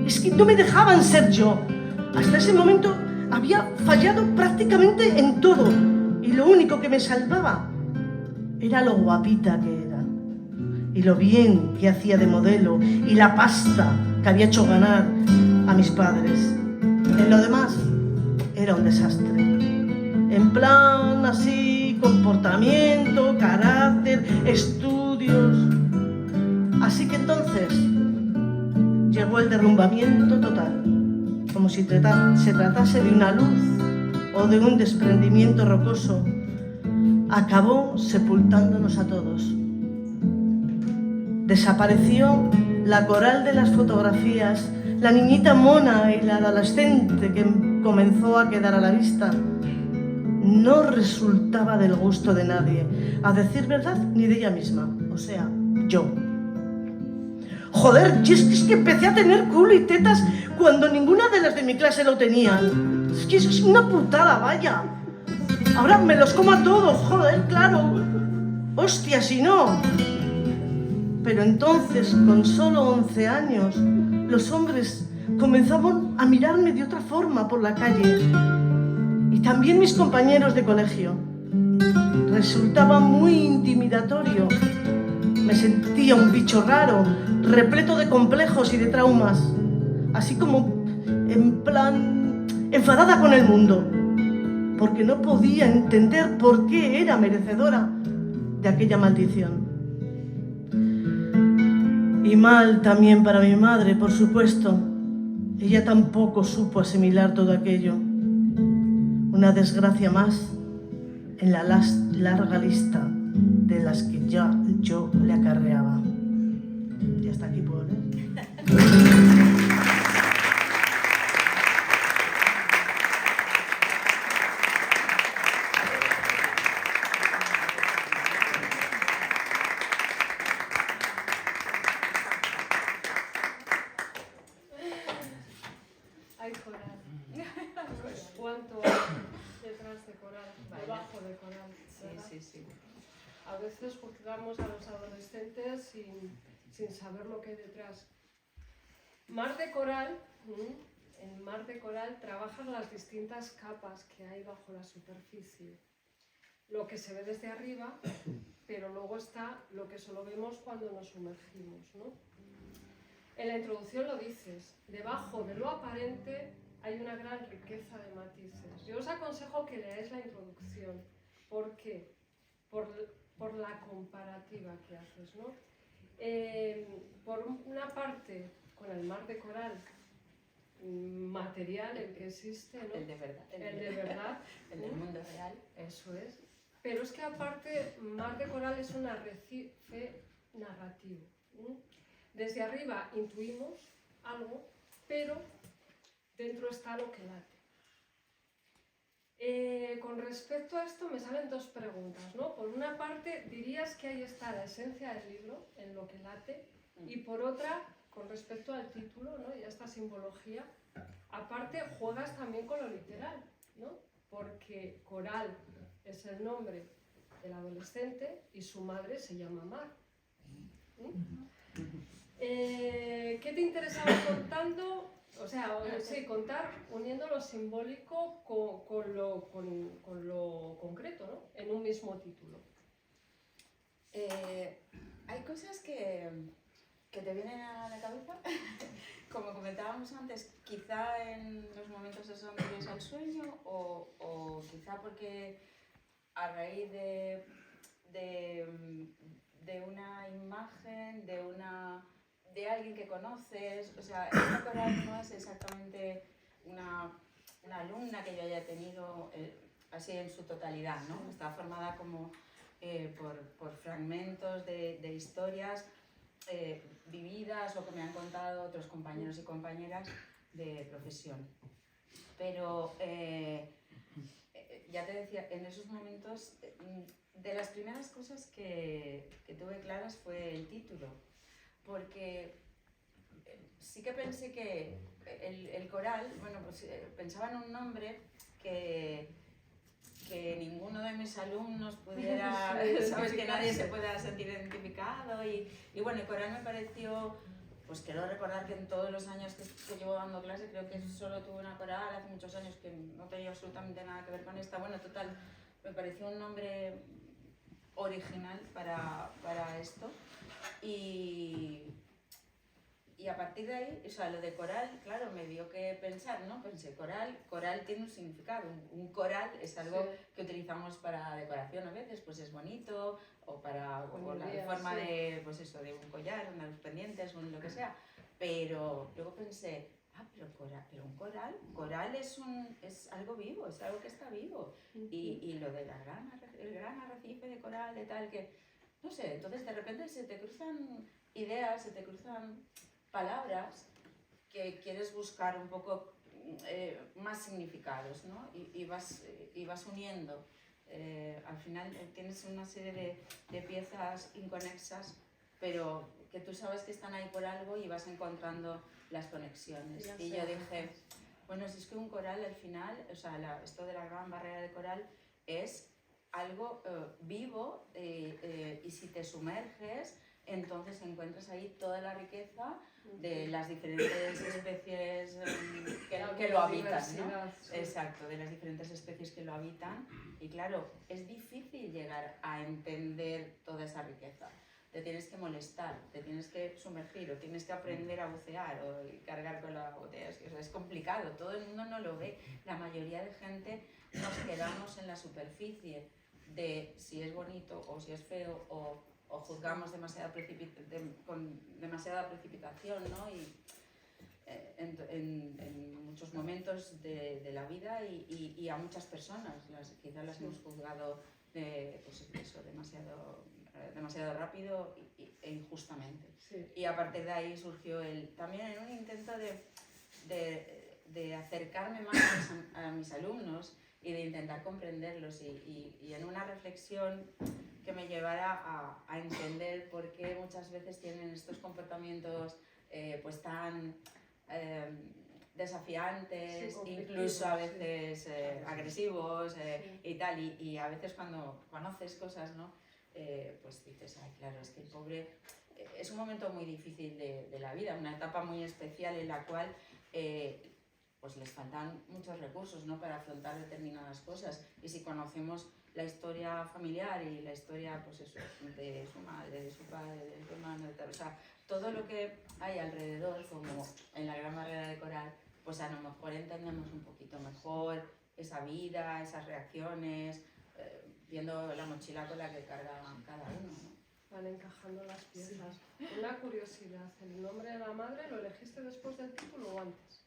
Es que no me dejaban ser yo. Hasta ese momento había fallado prácticamente en todo. Y lo único que me salvaba era lo guapita que era. Y lo bien que hacía de modelo. Y la pasta que había hecho ganar a mis padres. En lo demás, era un desastre. En plan así, comportamiento, carácter, estudios. Así que entonces llegó el derrumbamiento total, como si se tratase de una luz o de un desprendimiento rocoso. Acabó sepultándonos a todos. Desapareció la coral de las fotografías, la niñita mona y la adolescente que comenzó a quedar a la vista. No resultaba del gusto de nadie, a decir verdad, ni de ella misma, o sea, yo. Joder, es que empecé a tener culo y tetas cuando ninguna de las de mi clase lo tenían. Es que es una putada, vaya. Ahora me los como a todos, joder, claro. Hostia, si no. Pero entonces, con solo 11 años, los hombres comenzaban a mirarme de otra forma por la calle. Y también mis compañeros de colegio. Resultaba muy intimidatorio. Me sentía un bicho raro, repleto de complejos y de traumas. Así como, en plan, enfadada con el mundo. Porque no podía entender por qué era merecedora de aquella maldición. Y mal también para mi madre, por supuesto. Ella tampoco supo asimilar todo aquello. Una desgracia más en la larga lista de las que ya yo le acarreaba. Y hasta aquí puedo leer.
Hay coral. ¿Cuánto detrás de coral? Debajo de coral. ¿Verdad?
Sí.
A veces juzgamos a los adolescentes sin saber lo que hay detrás. Mar de Coral, en Mar de Coral trabajan las distintas capas que hay bajo la superficie. Lo que se ve desde arriba, pero luego está lo que solo vemos cuando nos sumergimos, ¿no? En la introducción lo dices, debajo de lo aparente hay una gran riqueza de matices. Yo os aconsejo que leáis la introducción. ¿Por qué? Por la comparativa que haces, ¿no? Por una parte, con el mar de coral material, el que existe, ¿no?
El de verdad.
El de verdad.
El del mundo real.
Eso es. Pero es que aparte, mar de coral es un arrecife narrativo. Desde arriba intuimos algo, pero dentro está lo que late. Con respecto a esto me salen dos preguntas, ¿no? Por una parte, dirías que ahí está la esencia del libro, en lo que late, y por otra, con respecto al título, ¿no? Y a esta simbología, aparte juegas también con lo literal, ¿no? Porque Coral es el nombre del adolescente y su madre se llama Mar. ¿Qué te interesaba contando? O sea, sí, contar uniendo lo simbólico con lo concreto, ¿no? En un mismo título.
Hay cosas que te vienen a la cabeza, como comentábamos antes, quizá en los momentos esos anteriores al sueño o quizá porque a raíz de una imagen, de alguien que conoces. O sea, esta coral no es exactamente una alumna que yo haya tenido así en su totalidad, ¿no? Está formada como por fragmentos de historias vividas o que me han contado otros compañeros y compañeras de profesión. Pero ya te decía, en esos momentos, de las primeras cosas que tuve claras fue el título. Porque sí que pensé que el coral, bueno, pues pensaba en un nombre que ninguno de mis alumnos pudiera, sabes, que nadie se pueda sentir identificado y bueno, el coral me pareció pues quiero recordar que en todos los años que llevo dando clase, creo que solo tuve una coral hace muchos años que no tenía absolutamente nada que ver con esta. Bueno, total, me pareció un nombre original para esto. Y a partir de ahí, o sea, lo de coral, claro, me dio que pensar, ¿no? Pensé, coral tiene un significado. Un coral es algo que utilizamos para decoración a veces, pues es bonito, o para o la forma de, pues eso, de un collar, unos pendientes, lo que sea. Pero luego pensé, pero un coral es algo vivo, es algo que está vivo. Y lo de el gran arrecife de coral, de tal, que, no sé, entonces de repente se te cruzan ideas, se te cruzan palabras que quieres buscar un poco más significados, ¿no? Y vas uniendo. Al final tienes una serie de piezas inconexas, pero que tú sabes que están ahí por algo y vas encontrando las conexiones. Y yo dije, bueno, si es que un coral al final, o sea, esto de la gran barrera de coral es algo vivo y si te sumerges, entonces encuentras ahí toda la riqueza de las diferentes especies que lo habitan, ¿no? Exacto, de las diferentes especies que lo habitan. Y claro, es difícil llegar a entender toda esa riqueza. Te tienes que molestar, te tienes que sumergir, o tienes que aprender a bucear o cargar con la botella. Es complicado, todo el mundo no lo ve. La mayoría de gente nos quedamos en la superficie de si es bonito o si es feo o juzgamos con demasiada precipitación, ¿no? Y en muchos momentos de la vida y a muchas personas, quizás las hemos juzgado pues eso, demasiado rápido e injustamente. Sí. Y a partir de ahí surgió también en un intento de acercarme más a mis alumnos y de intentar comprenderlos y en una reflexión que me llevara a entender por qué muchas veces tienen estos comportamientos pues tan desafiantes, sí, incluso a veces agresivos y tal, y a veces cuando conoces cosas, ¿no? Pues dices, ay, claro, es que el pobre es un momento muy difícil de la vida, una etapa muy especial en la cual pues les faltan muchos recursos, ¿no? Para afrontar determinadas cosas, y si conocemos la historia familiar y la historia, pues eso, de su madre, de su padre, de su hermano, de tal, o sea, todo lo que hay alrededor, como en la gran barrera de coral, pues a lo mejor entendemos un poquito mejor esa vida, esas reacciones, viendo la mochila con la que carga cada uno, ¿no?
Van encajando las piezas. Sí. Una curiosidad, ¿el nombre de la madre lo elegiste después del título o antes?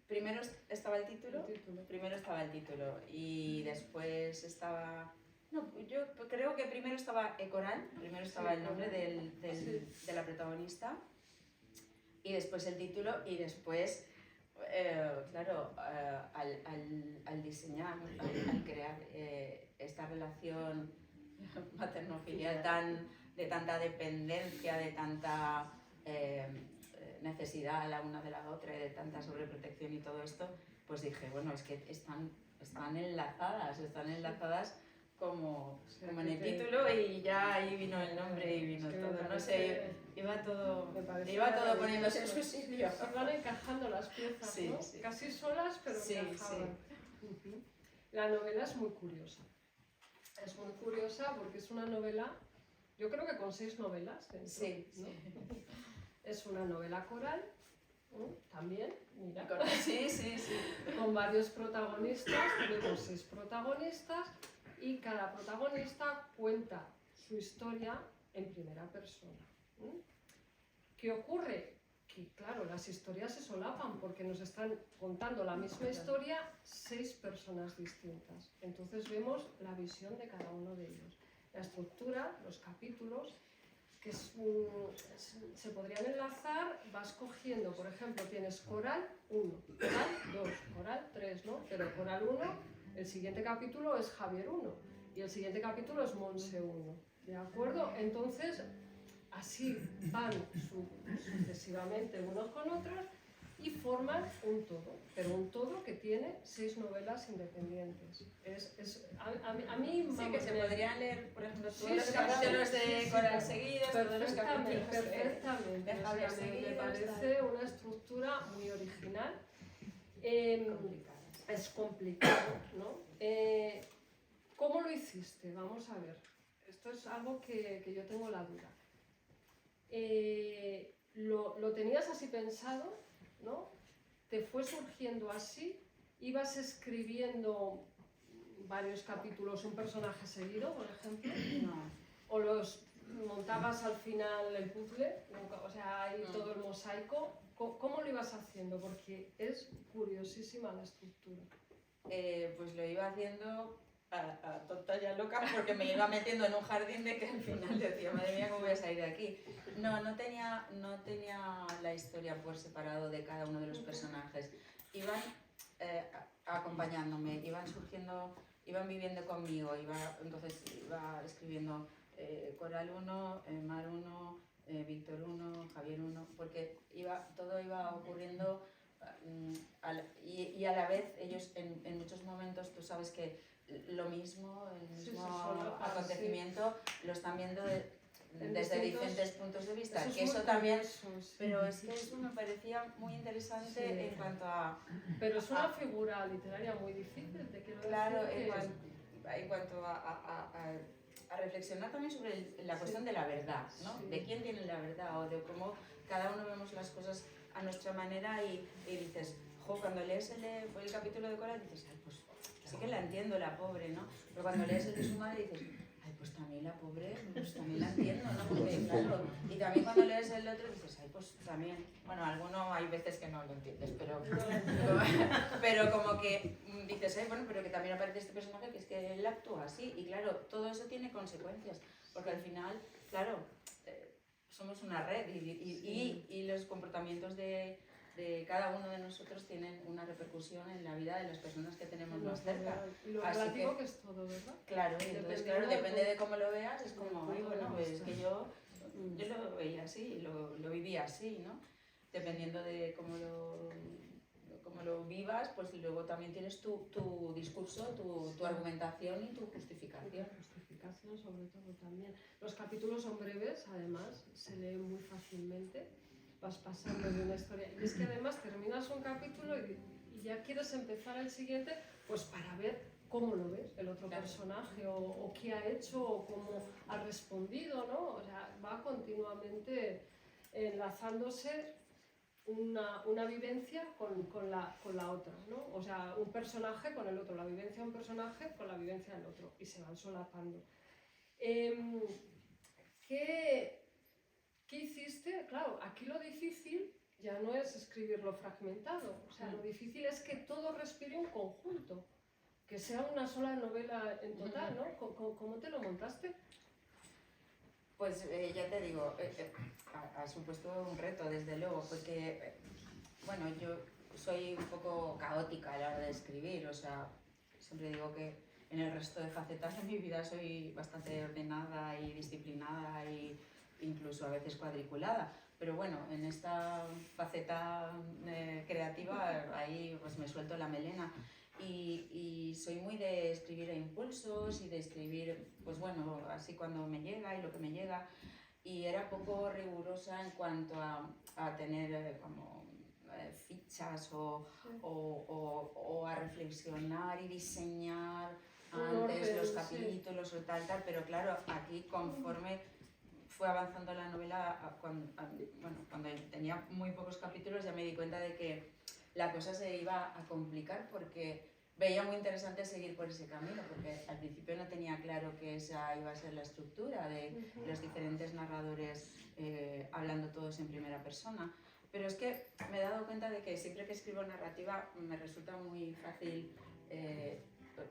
Primero estaba el título, y después estaba... No, yo creo que primero estaba Coral, primero estaba el nombre de la protagonista, y después el título, y después, claro, al diseñar, al crear esta relación materno-filial de tanta dependencia, de tanta necesidad la una de la otra y de tanta sobreprotección y todo esto, pues dije, bueno, es que están enlazadas como en el título, y ya ahí vino el nombre y vino todo, no sé, iba todo poniéndose en su sitio.
Se van encajando las piezas, sí, ¿no? Sí. Casi solas, pero encajaban. Sí. La novela es muy curiosa. Es muy curiosa porque es una novela, yo creo que con 6 novelas dentro,
sí,
¿no? Sí. Es una novela coral, también, mira.
Sí.
Con varios protagonistas, tenemos 6 protagonistas, y cada protagonista cuenta su historia en primera persona. ¿Qué ocurre? Que claro, las historias se solapan porque nos están contando la misma historia 6 personas distintas. Entonces vemos la visión de cada uno de ellos. La estructura, los capítulos, que se podrían enlazar, vas cogiendo, por ejemplo, tienes Coral 1, Coral 2, Coral 3, ¿no? Pero Coral 1, el siguiente capítulo es Javier 1 y el siguiente capítulo es Monse 1, ¿de acuerdo? Entonces, así van sucesivamente unos con otros, y forman un todo, pero un todo que tiene 6 novelas independientes. A mí
Sí,
vamos,
que se podrían leer, por ejemplo, todos
Sí,
los
sí,
capítulos
sí,
de
sí,
Coral
sí,
seguidos, todos los capítulos
perfectamente.
de
O
Javier
sea, me
seguidos,
parece una estructura muy original.
complicadas.
Es complicado, ¿no? ¿Cómo lo hiciste? Vamos a ver. Esto es algo que yo tengo la duda. ¿Lo tenías así pensado, ¿no? ¿Te fue surgiendo así? ¿Ibas escribiendo varios capítulos, un personaje seguido, por ejemplo?
No.
¿O los montabas al final el puzzle? O sea, ahí todo el mosaico. ¿Cómo lo ibas haciendo? Porque es curiosísima la estructura.
Pues lo iba haciendo a tonta y a loca porque me iba metiendo en un jardín de que al final decía, madre mía, ¿cómo voy a salir de aquí? No tenía la historia por separado de cada uno de los personajes. Iban acompañándome, iban surgiendo, iban viviendo conmigo, entonces iba escribiendo Coral 1, Mar 1, Víctor 1, Javier 1, porque todo iba ocurriendo y a la vez ellos en muchos momentos, tú sabes que lo mismo, el mismo acontecimiento lo están viendo desde diferentes puntos de vista, que eso también, pero es que eso me parecía muy interesante en cuanto a...
Pero es una figura literaria muy difícil, te quiero
claro,
decir
en cuanto a reflexionar también sobre la cuestión de la verdad, ¿no?
Sí.
De quién tiene la verdad o de cómo cada uno vemos las cosas a nuestra manera y dices, jo, cuando lees el capítulo de Cora dices, ay, pues sí que la entiendo, la pobre, ¿no? Pero cuando lees el de su madre dices, ay, pues también la pobre, pues también la entiendo, ¿no? Porque, claro, y también cuando lees el otro dices, ay, pues también, bueno, alguno hay veces que no lo entiendes, pero como que dices, ay, bueno, pero que también aparece este personaje que es que él actúa así, y claro, todo eso tiene consecuencias, porque al final, claro, somos una red y los comportamientos de cada uno de nosotros tienen una repercusión en la vida de las personas que tenemos más cerca.
Y lo
así
relativo que es todo, ¿verdad?
Claro, y entonces, claro, depende de cómo lo veas, es como, ay, bueno, es que yo lo veía así, lo vivía así, ¿no? Dependiendo de cómo lo vivas, pues luego también tienes tu discurso, tu argumentación y tu justificación.
Justificación sobre todo también. Los capítulos son breves, además, se leen muy fácilmente, vas pasando de una historia. Y es que además terminas un capítulo y ya quieres empezar el siguiente, pues para ver cómo lo ves el otro personaje, o qué ha hecho, o cómo ha respondido, ¿no? O sea, va continuamente enlazándose una vivencia con la otra, ¿no? O sea, un personaje con el otro, la vivencia de un personaje con la vivencia del otro, y se van solapando. ¿Qué hiciste? Claro, aquí lo difícil ya no es escribirlo fragmentado, o sea, lo difícil es que todo respire un conjunto, que sea una sola novela en total, ¿no? ¿Cómo te lo montaste?
Pues ya te digo, ha supuesto un reto, desde luego, porque, bueno, yo soy un poco caótica a la hora de escribir, o sea, siempre digo que en el resto de facetas de mi vida soy bastante ordenada y disciplinada e incluso a veces cuadriculada, pero bueno, en esta faceta creativa ahí pues me suelto la melena. Y soy muy de escribir a impulsos y de escribir, pues bueno, así cuando me llega y lo que me llega. Y era poco rigurosa en cuanto a tener fichas o a reflexionar y diseñar antes los capítulos o tal, pero claro, aquí conforme fue avanzando la novela, cuando tenía muy pocos capítulos ya me di cuenta de que la cosa se iba a complicar porque veía muy interesante seguir por ese camino, porque al principio no tenía claro que esa iba a ser la estructura de los diferentes narradores hablando todos en primera persona. Pero es que me he dado cuenta de que siempre que escribo narrativa me resulta muy fácil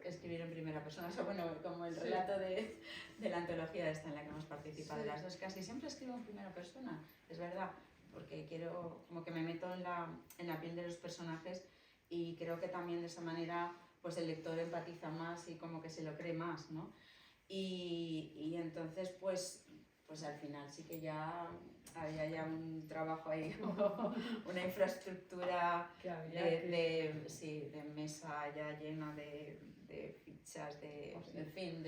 escribir en primera persona. O sea, bueno, como el relato de la antología esta en la que hemos participado las dos, casi siempre escribo en primera persona, es verdad, porque quiero, como que me meto en la piel de los personajes y creo que también de esa manera pues el lector empatiza más y como que se lo cree más, ¿no? Y entonces pues al final sí que ya había había un trabajo ahí, una infraestructura
Que había
de mesa ya llena de fichas, en fin,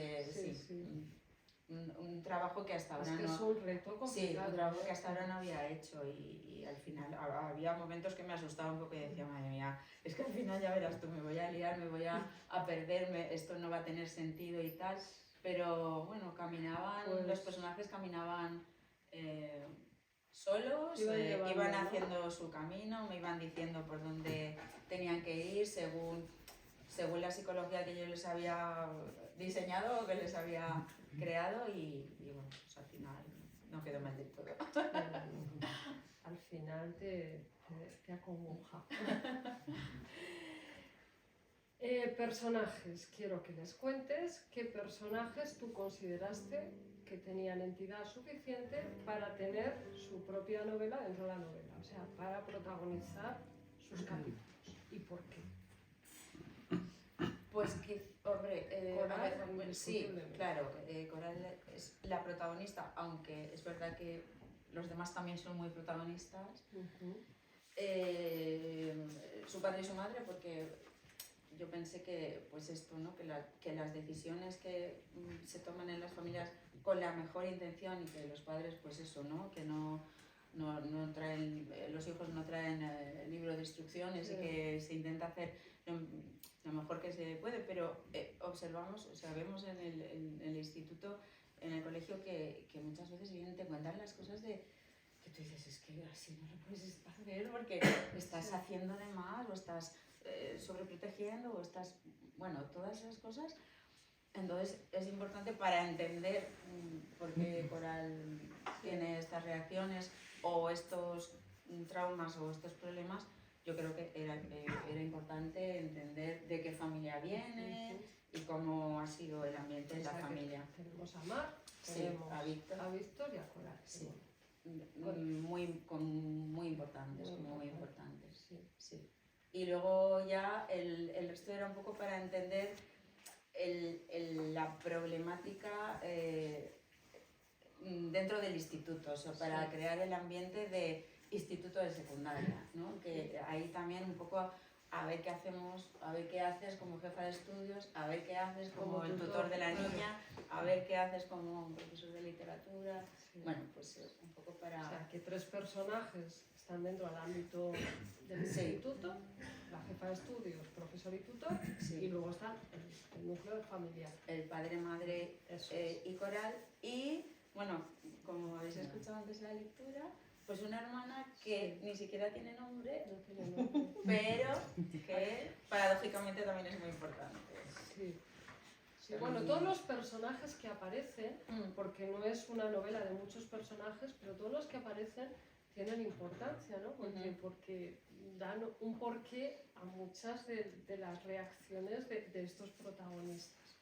un trabajo que hasta ahora
es que
no...
es un reto complicado.
Sí, un trabajo que hasta ahora no había hecho y al final había momentos que me asustaba un poco y decía, madre mía, es que al final ya verás tú, me voy a liar, me voy a perderme, esto no va a tener sentido y tal, pero bueno, caminaban,
Pues,
los personajes caminaban solos,
llevando,
iban
¿no?
haciendo su camino, me iban diciendo por dónde tenían que ir según la psicología que yo les había diseñado o que les había creado y bueno, pues al final no quedó mal del todo.
Al final te acongoja. Personajes, quiero que les cuentes qué personajes tú consideraste que tenían entidad suficiente para tener su propia novela dentro de la novela, o sea, para protagonizar sus capítulos. ¿Y por qué?
Pues que, hombre,
Coral,
a ver, sí,
indiscutiblemente.
claro, Coral es la protagonista, aunque es verdad que los demás también son muy protagonistas. Su padre y su madre, porque yo pensé que, pues esto, ¿no? que las decisiones que se toman en las familias con la mejor intención y que los padres, pues eso, ¿no? Que no traen, los hijos no traen el libro de instrucciones y que se intenta hacer lo mejor que se puede, pero observamos, o sea, vemos en el instituto, en el colegio, que muchas veces vienen, te cuentan las cosas que tú dices, es que así no lo puedes hacer porque estás haciendo de más o estás sobreprotegiendo o estás, bueno, todas esas cosas. Entonces es importante para entender por qué Coral tiene estas reacciones o estos traumas o estos problemas. Yo creo que era importante entender de qué familia viene y cómo ha sido el ambiente en la familia.
Tenemos a Mar,
Sí,
tenemos
a Víctor
y a Coral.
Sí. Muy importantes, muy importantes.
Sí.
Sí. Y luego ya el resto era un poco para entender la problemática dentro del instituto, o sea, para crear el ambiente de instituto de secundaria, ¿no? Que ahí también un poco a ver qué hacemos, a ver qué haces como jefa de estudios, a ver qué haces como el tutor de la niña, a ver qué haces como un profesor de literatura. Sí. Bueno, pues un poco para...
O sea, que 3 personajes están dentro del ámbito del instituto, la jefa de estudios, profesor y tutor, y luego está el núcleo familiar.
El padre, madre y Coral. Y, bueno, como habéis escuchado antes en la lectura, pues una hermana que ni siquiera tiene nombre, pero que paradójicamente también es muy importante.
Sí. Sí, bueno, todos los personajes que aparecen, porque no es una novela de muchos personajes, pero todos los que aparecen tienen importancia, ¿no? Porque dan un porqué a muchas de las reacciones de estos protagonistas.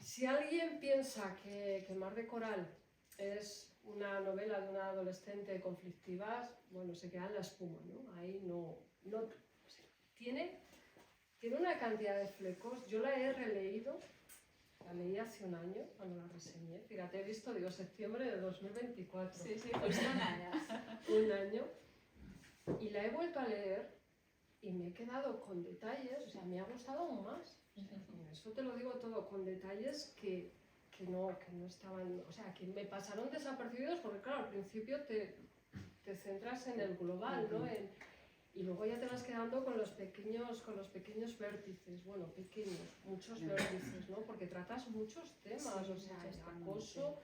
Si alguien piensa que Mar de Coral es una novela de una adolescente conflictiva, bueno, se queda en la espuma, ¿no? Ahí no o sea, tiene una cantidad de flecos. Yo la he releído, la leí hace un año cuando la reseñé. Fíjate, he visto, digo, septiembre de 2024.
Sí, pues
un año. Y la he vuelto a leer y me he quedado con detalles, o sea, me ha gustado aún más. O sea, con eso te lo digo todo, con detalles que no estaban, o sea, que me pasaron desapercibidos porque, claro, al principio te centras en el global, ¿no? Y luego ya te vas quedando con los pequeños vértices, bueno, muchos vértices, ¿no? Porque tratas muchos temas, o sea, el acoso,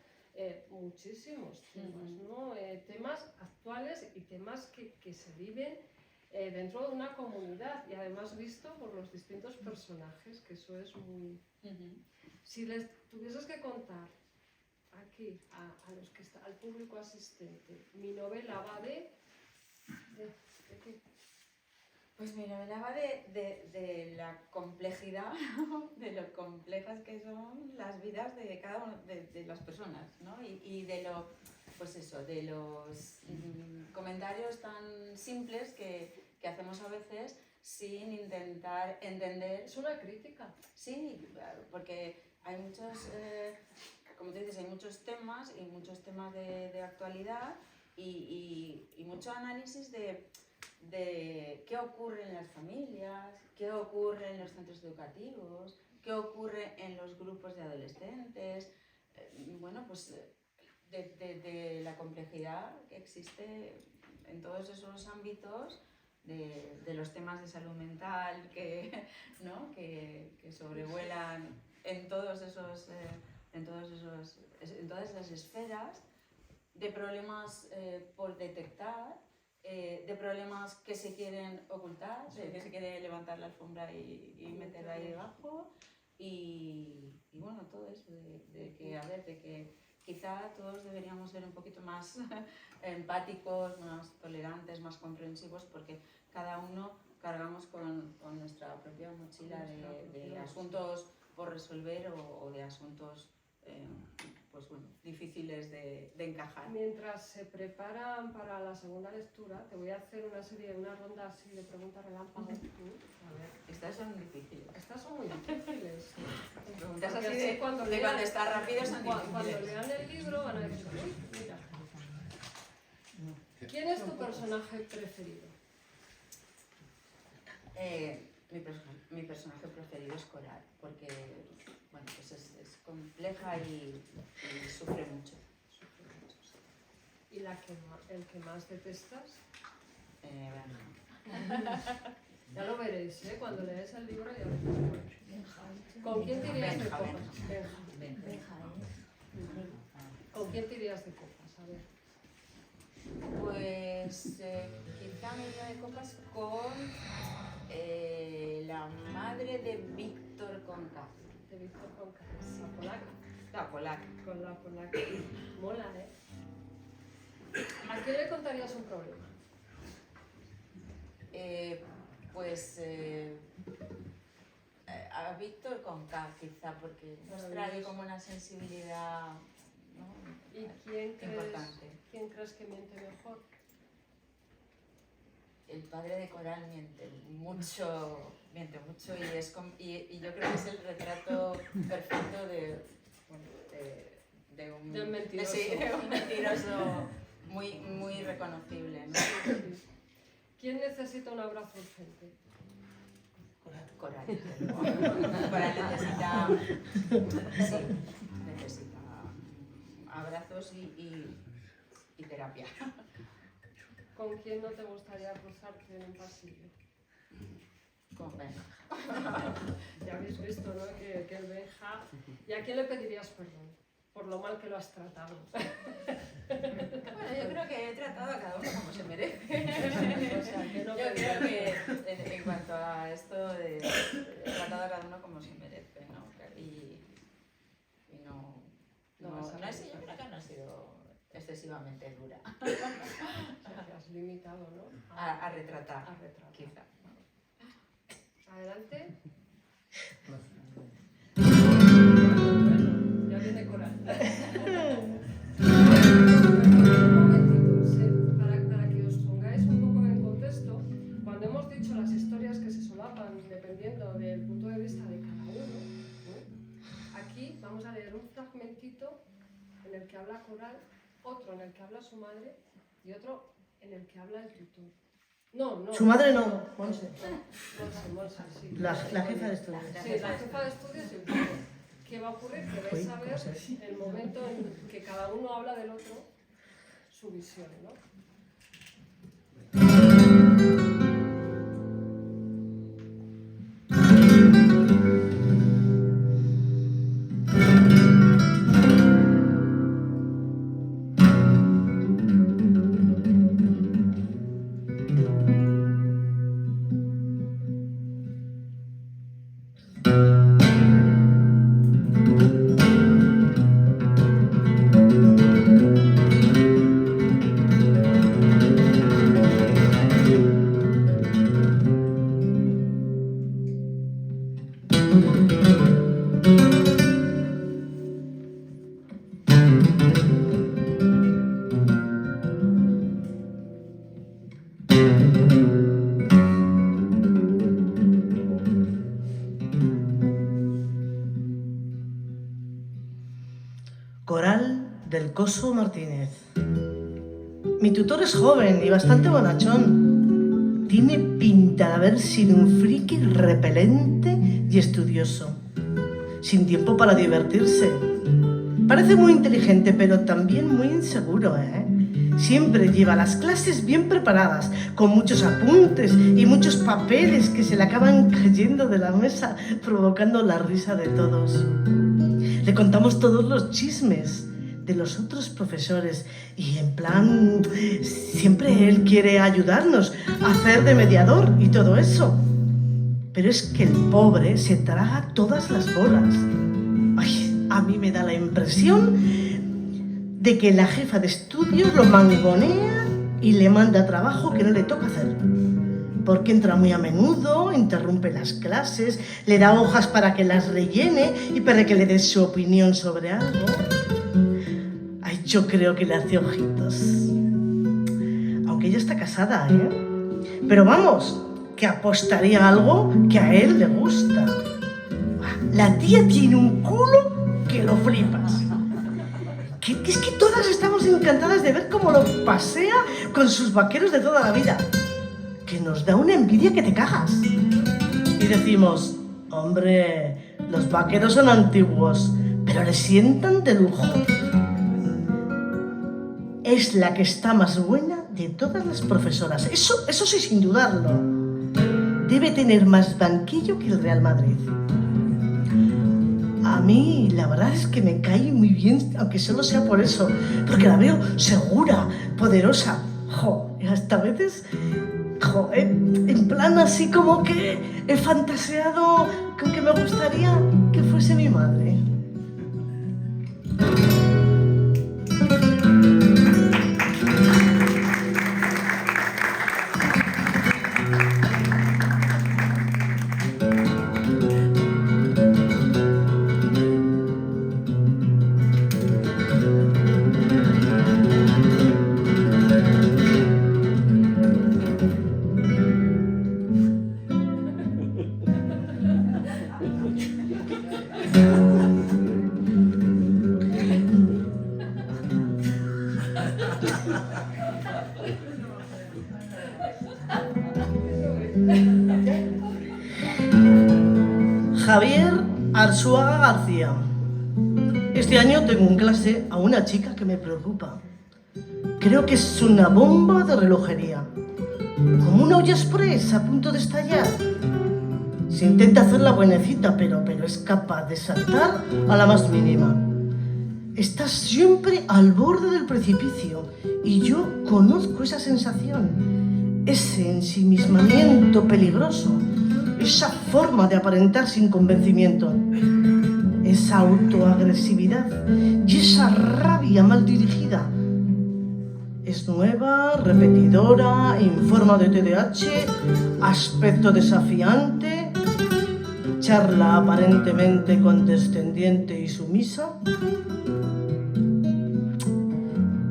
muchísimos temas, ¿no? Temas actuales y temas que se viven dentro de una comunidad y además visto por los distintos personajes, que eso es muy... Si les tuvieses que contar aquí al público asistente, mi novela va ¿de qué?
Pues mi novela va de la complejidad, de lo complejas que son las vidas de cada una de las personas, ¿no? Y de lo, pues eso, de los comentarios tan simples que hacemos a veces sin intentar entender.
Es una crítica.
Sí, porque hay muchos, como tú dices, hay muchos temas y muchos temas de actualidad y mucho análisis de qué ocurre en las familias, qué ocurre en los centros educativos, qué ocurre en los grupos de adolescentes, bueno, pues de la complejidad que existe en todos esos ámbitos, de los temas de salud mental ¿no? que sobrevuelan en todas esas esferas, de problemas por detectar, de problemas que se quieren ocultar, de que se quiere levantar la alfombra y meter ahí debajo, y bueno, todo eso de que quizá todos deberíamos ser un poquito más empáticos, más tolerantes, más comprensivos, porque cada uno cargamos con nuestra propia mochila de asuntos por resolver o de asuntos pues bueno, difíciles de encajar.
Mientras se preparan para la segunda lectura, te voy a hacer una ronda así de preguntas relámpago. A ver.
Estas son difíciles.
Estas son muy difíciles.
Preguntas así de cuando está rápido son difíciles.
Cuando lean el libro van a decir, uy, mira. ¿Quién es tu personaje preferido?
Mi personaje preferido es Coral, porque bueno, pues es compleja y sufre mucho.
¿Y el que más detestas? Ya lo veréis, ¿eh? Cuando leáis el libro ya veréis. ¿Con quién te irías de copas? ¿Con quién te irías de copas? A ver.
Pues quizá me iría de copas con la madre de Víctor Conca.
De Víctor Conca, la polaca.
La polaca.
Con la polaca. Mola, ¿eh? ¿A quién le contarías un problema?
A Víctor Conca, quizá, porque muestra ahí como una sensibilidad, ¿no?
¿Y quién
importante.
¿Quién crees que miente mejor?
El padre de Coral miente mucho y yo creo que es el retrato perfecto de un
mentiroso.
Sí, de un mentiroso muy reconocible, ¿no?
¿Quién necesita un abrazo urgente?
Coral. Coral necesita abrazos y terapia.
¿Con quién no te gustaría cruzarte en un pasillo?
Con Benja.
Ya habéis visto, ¿no? Que el Benja... ¿Y a quién le pedirías perdón? Por lo mal que lo has tratado.
Bueno, yo creo que he tratado a cada uno como se merece.
O sea, que no
yo creo que en cuanto a esto, he tratado a cada uno como se merece, ¿no? Y yo creo que no ha sido excesivamente dura.
O sea, que has limitado, ¿no?
A retratar,
quizá.
¿no?
Adelante. Bueno, ya viene Coral. Un momentito, para que os pongáis un poco en contexto, cuando hemos dicho las historias que se solapan dependiendo del punto de vista de cada uno, ¿no? Aquí vamos a leer un fragmentito en el que habla Coral, otro en el que habla su madre y otro en el que habla el tutor. No.
Su madre no, Monse.
Monse, sí.
La jefa de estudios.
Sí, la jefa de estudios y el tutor. ¿Qué va a ocurrir? Que vais a ver el momento en que cada uno habla del otro, su visión, ¿no?
Coral del Coso Martínez. Mi tutor es joven y bastante bonachón. Tiene pinta de haber sido un friki repelente y estudioso, sin tiempo para divertirse. Parece muy inteligente, pero también muy inseguro, ¿eh? Siempre lleva las clases bien preparadas, con muchos apuntes y muchos papeles que se le acaban cayendo de la mesa, provocando la risa de todos. Le contamos todos los chismes de los otros profesores y en plan, siempre él quiere ayudarnos a hacer de mediador y todo eso. Pero es que el pobre se traga todas las bolas. Ay, a mí me da la impresión de que la jefa de estudios lo mangonea y le manda trabajo que no le toca hacer. Porque entra muy a menudo, interrumpe las clases, le da hojas para que las rellene y para que le dé su opinión sobre algo. Ay, yo creo que le hace ojitos. Aunque ella está casada, ¿eh? Pero vamos, que apostaría algo que a él le gusta. La tía tiene un culo que lo flipas. Que es que todas estamos encantadas de ver cómo lo pasea con sus vaqueros de toda la vida. Que nos da una envidia que te cagas. Y decimos, hombre, los vaqueros son antiguos, pero le sientan de lujo. Es la que está más buena de todas las profesoras. Eso sí, sin dudarlo. Debe tener más banquillo que el Real Madrid. A mí la verdad es que me cae muy bien, aunque solo sea por eso, porque la veo segura, poderosa. Jo, y hasta a veces, en plan así como que he fantaseado con que me gustaría que fuese mi madre. Javier Arzuaga García. Este año tengo en clase a una chica que me preocupa. Creo que es una bomba de relojería, como una olla express a punto de estallar. Se intenta hacer la buenecita, pero es capaz de saltar a la más mínima. Está siempre al borde del precipicio y yo conozco esa sensación, ese ensimismamiento peligroso, esa forma de aparentar sin convencimiento, esa autoagresividad y esa rabia mal dirigida. Es nueva, repetidora, informa de TDAH, aspecto desafiante, charla aparentemente condescendiente y sumisa.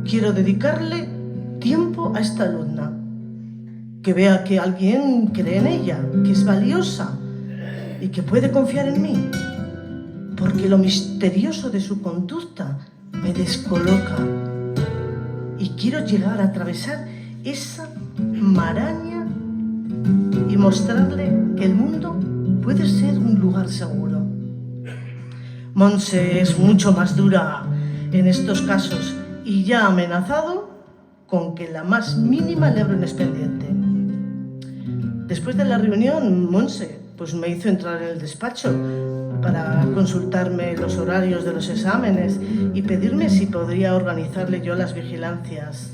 Quiero dedicarle tiempo a esta alumna, que vea que alguien cree en ella, que es valiosa y que puede confiar en mí, porque lo misterioso de su conducta me descoloca y quiero llegar a atravesar esa maraña y mostrarle que el mundo puede ser un lugar seguro. Monse es mucho más dura en estos casos y ya ha amenazado con que la más mínima le abra un expediente. Después de la reunión, Monse pues me hizo entrar en el despacho para consultarme los horarios de los exámenes y pedirme si podría organizarle yo las vigilancias.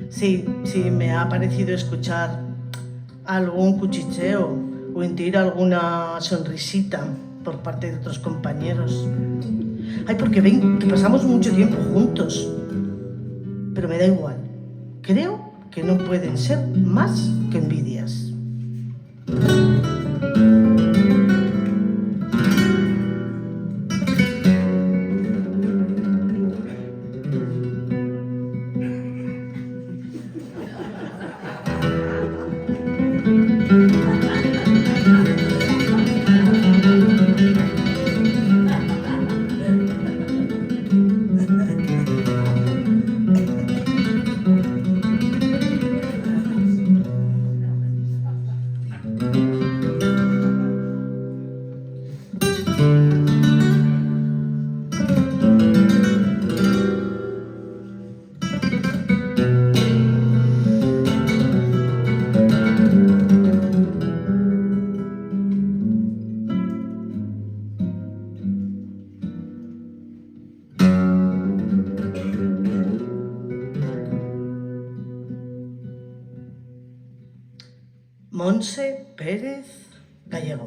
Sí, me ha parecido escuchar algún cuchicheo o intuir alguna sonrisita por parte de otros compañeros. Ay, porque ven que pasamos mucho tiempo juntos. Pero me da igual. Creo que no pueden ser más que envidias. Monse Pérez Gallego.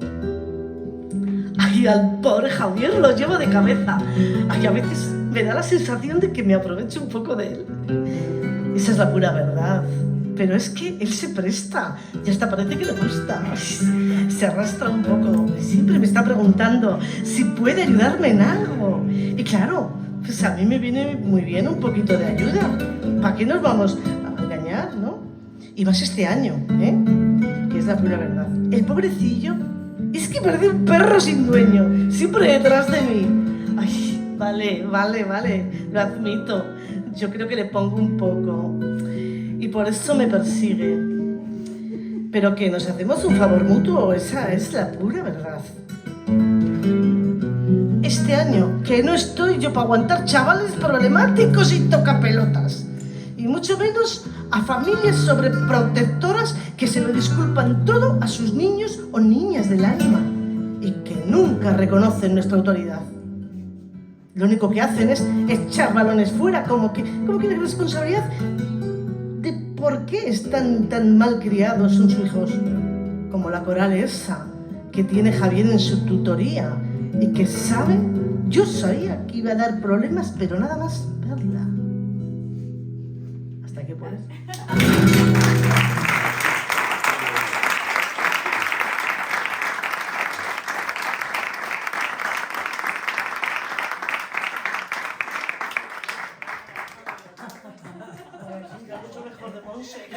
Ay, al pobre Javier lo llevo de cabeza. Ay, a veces me da la sensación de que me aprovecho un poco de él. Esa es la pura verdad. Pero es que él se presta y hasta parece que le gusta. Se arrastra un poco y siempre me está preguntando si puede ayudarme en algo. Y claro, pues a mí me viene muy bien un poquito de ayuda. ¿Para qué nos vamos a engañar, no? Y más este año, ¿eh? Que es la pura verdad. El pobrecillo es que parece un perro sin dueño, siempre detrás de mí. Ay, vale, lo admito. Yo creo que le pongo un poco y por eso me persigue. Pero que nos hacemos un favor mutuo, esa es la pura verdad. Este año, que no estoy yo para aguantar chavales problemáticos y tocapelotas. Y mucho menos a familias sobreprotectoras que se lo disculpan todo a sus niños o niñas del alma y que nunca reconocen nuestra autoridad. Lo único que hacen es echar balones fuera, como que la responsabilidad de por qué están tan mal criados sus hijos, como la coral esa que tiene Javier en su tutoría y que sabe, yo sabía que iba a dar problemas, pero nada más verla. ¿Hasta qué puedes? Mucho mejor de Monse.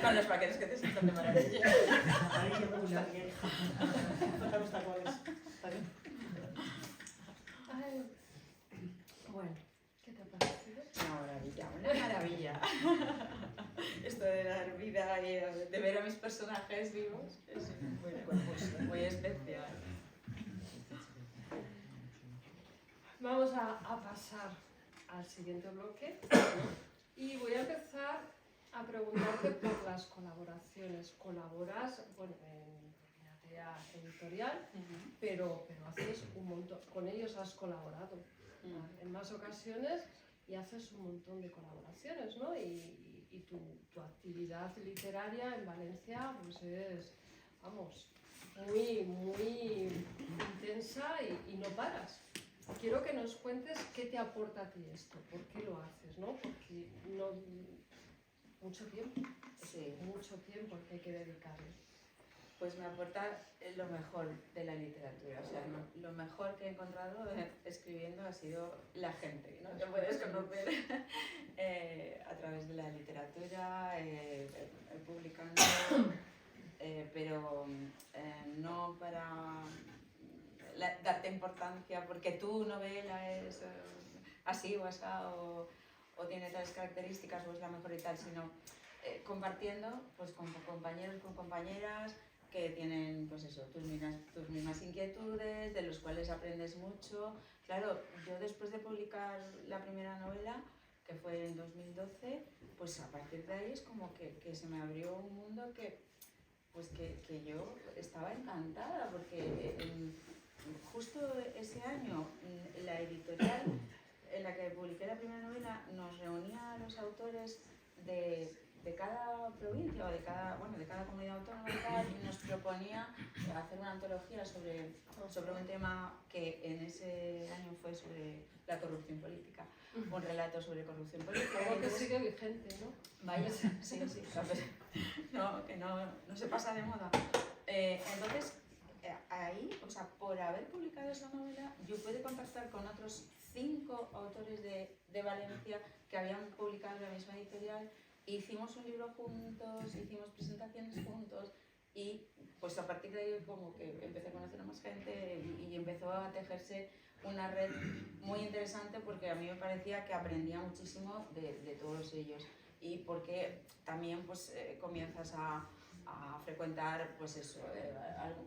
Con los paquetes que te sientan de maravilla.
Ay, que me gusta bien. Cuéntame esta cuál es.
Ay, bueno, ¿qué te ha parecido?
Una maravilla. Esto de dar vida y de ver a mis personajes vivos es muy especial.
Vamos a pasar al siguiente bloque y voy a empezar a preguntarte por las colaboraciones. Colaboras, bueno, en Atea Editorial, pero haces un montón, con ellos has colaborado en más ocasiones y haces un montón de colaboraciones, ¿no? Y tu actividad literaria en Valencia pues es, vamos, muy intensa y no paras. Quiero que nos cuentes qué te aporta a ti esto, por qué lo haces, ¿no? Porque no, mucho tiempo,
Sí.
mucho tiempo que hay que dedicarle.
Pues me aporta lo mejor de la literatura, o sea, lo mejor que he encontrado escribiendo ha sido la gente, ¿no? Te puedes conocer a través de la literatura, publicando, pero no para darte importancia porque tu novela es así o asá o tiene tales características o es la mejor y tal, sino compartiendo pues, con compañeros, con compañeras que tienen pues eso, tus mismas inquietudes, de los cuales aprendes mucho. Claro, yo después de publicar la primera novela, que fue en 2012, pues a partir de ahí es como que se me abrió un mundo que yo estaba encantada, porque justo ese año la editorial en la que publiqué la primera novela nos reunía a los autores de cada provincia o de cada comunidad autónoma y tal, y nos proponía hacer una antología sobre un tema que en ese año fue sobre la corrupción política, un relato sobre corrupción política.
Algo que sigue vigente, ¿no?
Vaya, sí, no, que no se pasa de moda. Entonces, ahí, o sea, por haber publicado esa novela, yo pude contactar con otros 5 autores de Valencia que habían publicado en la misma editorial. Hicimos un libro juntos, hicimos presentaciones juntos y pues a partir de ahí como que empecé a conocer a más gente y empezó a tejerse una red muy interesante, porque a mí me parecía que aprendía muchísimo de todos ellos, y porque también pues comienzas a frecuentar pues eso,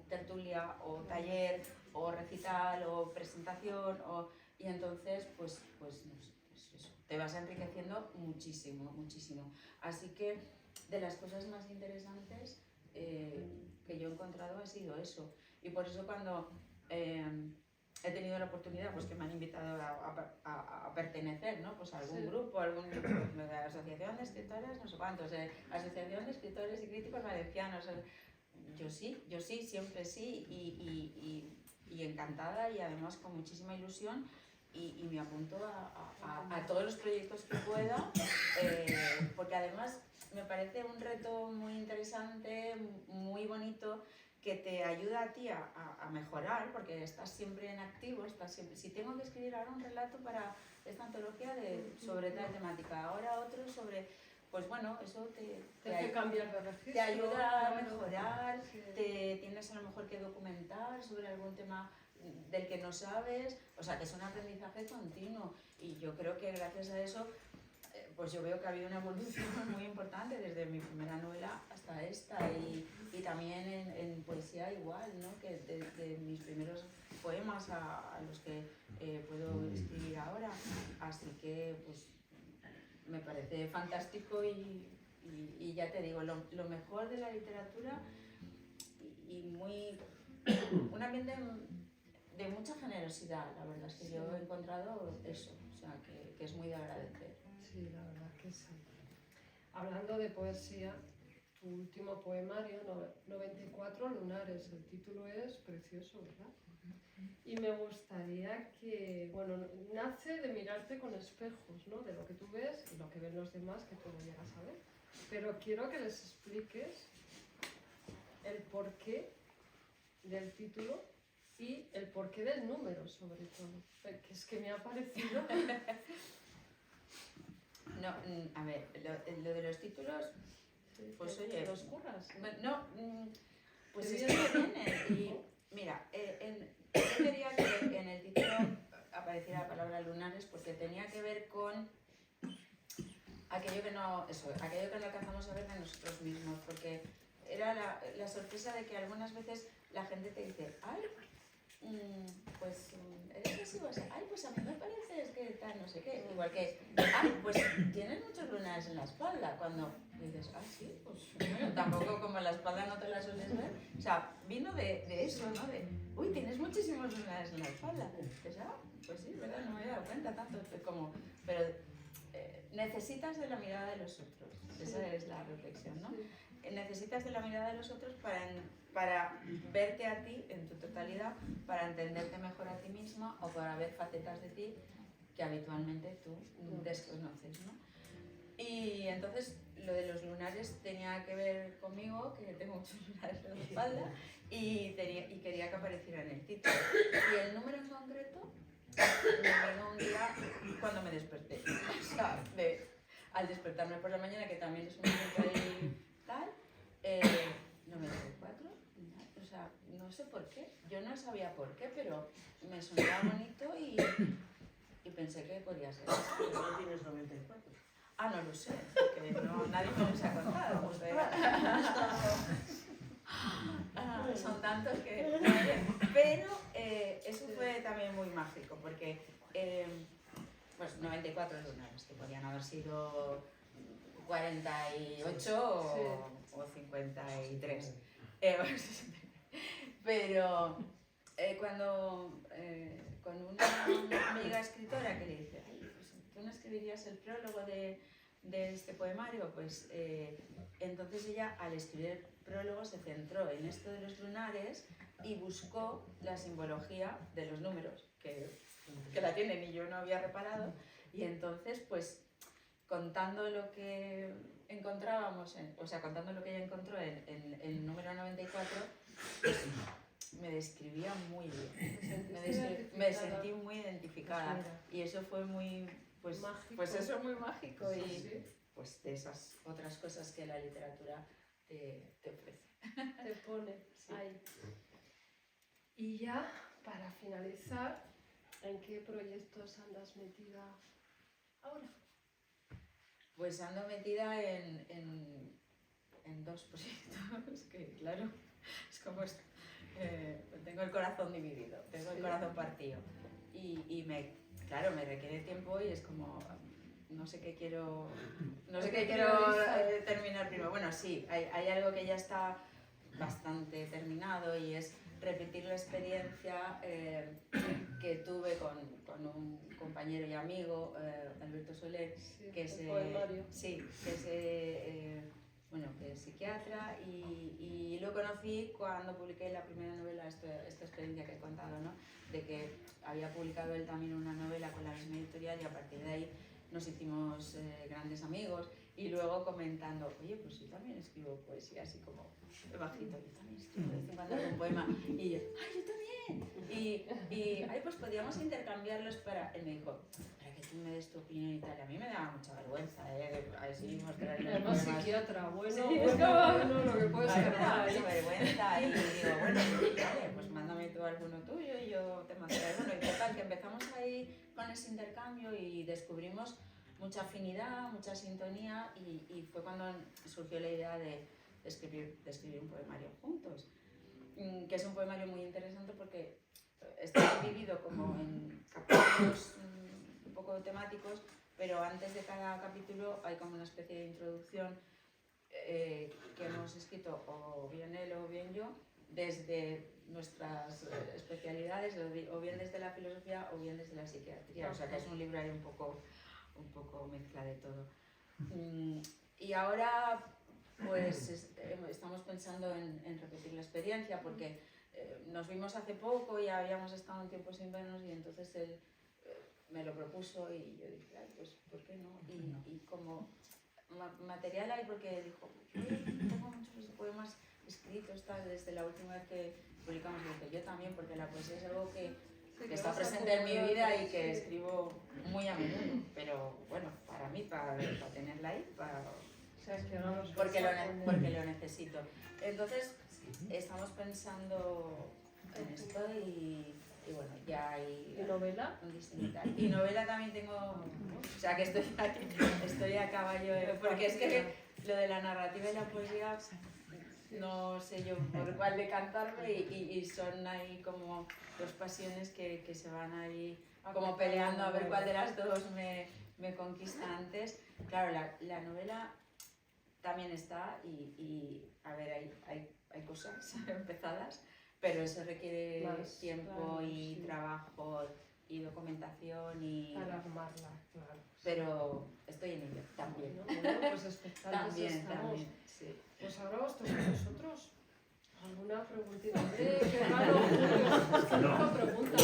tertulia o taller o recital o presentación y entonces pues eso, te vas enriqueciendo muchísimo. Así que de las cosas más interesantes que yo he encontrado ha sido eso, y por eso cuando he tenido la oportunidad, pues que me han invitado a pertenecer, ¿no? Pues a algún
Sí.
grupo, de la Asociación de Escritores, no sé cuántos, Asociación de Escritores y Críticos Valencianos. Yo sí, siempre sí, y encantada y además con muchísima ilusión. Y me apunto a todos los proyectos que pueda, porque además me parece un reto muy interesante, muy bonito, que te ayuda a ti a mejorar, porque estás siempre en activo, si tengo que escribir ahora un relato para esta antología sobre tal temática, ahora otro sobre, pues bueno, eso
Te hace cambiar de registro.
te ayuda a
claro.
mejorar,
Sí.
tienes a lo mejor que documentar sobre algún tema del que no sabes, o sea que es un aprendizaje continuo, y yo creo que gracias a eso pues yo veo que ha habido una evolución muy importante desde mi primera novela hasta esta, y también en poesía igual, ¿no? Que de mis primeros poemas a los que puedo escribir ahora, así que pues me parece fantástico, y ya te digo, lo mejor de la literatura, y un ambiente de mucha generosidad. La verdad es que yo he encontrado eso, o sea que es muy de agradecer.
Sí, la verdad que sí. Hablando de poesía, tu último poemario, 94 lunares, el título es precioso, ¿verdad? Y me gustaría que, bueno, nace de mirarte con espejos, ¿no? De lo que tú ves y lo que ven los demás, que tú no llegas a ver. Pero quiero que les expliques el porqué del título y el porqué del número, sobre todo. Que es que me ha parecido...
No, a ver, lo de los títulos, pues oye,
¿Los curras?
no, pues
Qué
es que
bien.
viene, y mira, yo quería que en el título apareciera la palabra lunares, porque tenía que ver con aquello que no alcanzamos a ver de nosotros mismos, porque era la sorpresa de que algunas veces la gente te dice, ay, pues eres así, o sea, ay, pues a mí me parece que tal, no sé qué, igual que, ay, pues tienes muchos lunares en la espalda, cuando dices, ah, sí, pues bueno, tampoco como la espalda no te la sueles ver, o sea, vino de eso, ¿no? De, uy, tienes muchísimos lunares en la espalda, pues, pues sí, ¿verdad? No me había dado cuenta tanto, pero necesitas de la mirada de los otros, esa es la reflexión, ¿no? Necesitas de la mirada de los otros para verte a ti en tu totalidad, para entenderte mejor a ti misma, o para ver facetas de ti que habitualmente tú desconoces, ¿no? Y entonces lo de los lunares tenía que ver conmigo, que tengo muchos lunares en la espalda, y quería que apareciera en el título. Y el número en concreto me vino un día cuando me desperté. O sea, al despertarme por la mañana, que también es un momento ahí tal, 94, o sea, no sé por qué. Yo no sabía por qué, pero me sonaba bonito, y pensé que podía ser.
¿Pero no tienes 94?
Ah, no lo sé, porque nadie me los ha contado. Son tantos que... Pero eso fue también muy mágico, porque pues 94 lunares, que podían haber sido 48 o 53. Pero cuando con una amiga escritora que le dice, ay, pues tú no escribirías el prólogo de este poemario, pues entonces ella, al escribir el prólogo, se centró en esto de los lunares y buscó la simbología de los números, que la tienen y yo no había reparado, y entonces pues contando lo que encontrábamos, contando lo que ella encontró en el número 94, me describía muy bien, me sentí muy identificada, y eso fue muy, pues eso muy mágico, y pues de esas otras cosas que la literatura te ofrece.
Te pone ahí. Y ya, para finalizar, ¿en qué proyectos andas metida ahora?
Pues ando metida en dos proyectos, que claro, es como esto. Tengo el corazón dividido, tengo el corazón partido, y claro, me requiere tiempo, y es como, no sé qué quiero terminar primero. Bueno, sí, hay algo que ya está bastante terminado, y es repetir la experiencia que tuve con con un compañero y amigo, Alberto Soler,
Sí,
que
el
es,
poemario.
sí, que es, bueno, que es psiquiatra, y lo conocí cuando publiqué la primera novela, esta experiencia que he contado, ¿no? De que había publicado él también una novela con la misma editorial, y a partir de ahí nos hicimos grandes amigos, y luego comentando, oye, pues yo también escribo poesía, así como bajito, yo también escribo de vez en cuando algún poema, y yo, ¡ay, yo también! Ay, pues podíamos intercambiarlos para... Él me dijo, para que tú me des tu opinión y tal. A mí me daba mucha vergüenza, así mostrarle los
Además,
poemas.
psiquiatra, bueno,
Sí,
bueno,
es como-
bueno, lo que puedes
A mí me daba
sacar ahí.
mucha vergüenza, y digo, bueno, vale, pues mándame tú alguno tuyo y yo te mandaré alguno. Y total, que empezamos ahí con ese intercambio y descubrimos mucha afinidad, mucha sintonía, y fue cuando surgió la idea de escribir un poemario juntos, que es un poemario muy interesante porque está dividido como en capítulos un poco temáticos, pero antes de cada capítulo hay como una especie de introducción que hemos escrito o bien él o bien yo, desde nuestras especialidades, o bien desde la filosofía o bien desde la psiquiatría. O sea que es un libro ahí un poco mezcla de todo. Y ahora pues estamos pensando en repetir la experiencia, porque nos vimos hace poco y habíamos estado un tiempo sin vernos, y entonces él me lo propuso y yo dije, ay, pues ¿por qué no? Y como material hay, porque dijo, tengo muchos poemas escritos tal, desde la última vez que publicamos, y dije, yo también, porque la poesía es algo que está presente en mi vida y que escribo muy a menudo, pero bueno, para mí, para tenerla ahí, porque lo necesito. Entonces estamos pensando en esto, y bueno, ya hay...
¿Y novela?
un distinto. Y novela también tengo, o sea que estoy a caballo, porque es que lo de la narrativa y la poesía no sé yo por cuál decantarme, y son ahí como dos pasiones que se van ahí como peleando a ver cuál de las dos me conquista antes. Claro, la novela también está, y a ver, hay cosas empezadas, pero eso requiere
Más,
tiempo,
claro,
y
sí.
trabajo y documentación,
Para armarla, claro.
pero estoy en ello también.
Bueno, pues expectantes estamos.
También, sí.
Pues ahora os toca a vosotros. ¿Alguna preguntita? ¡Qué raro, Julio! Es que nunca preguntas.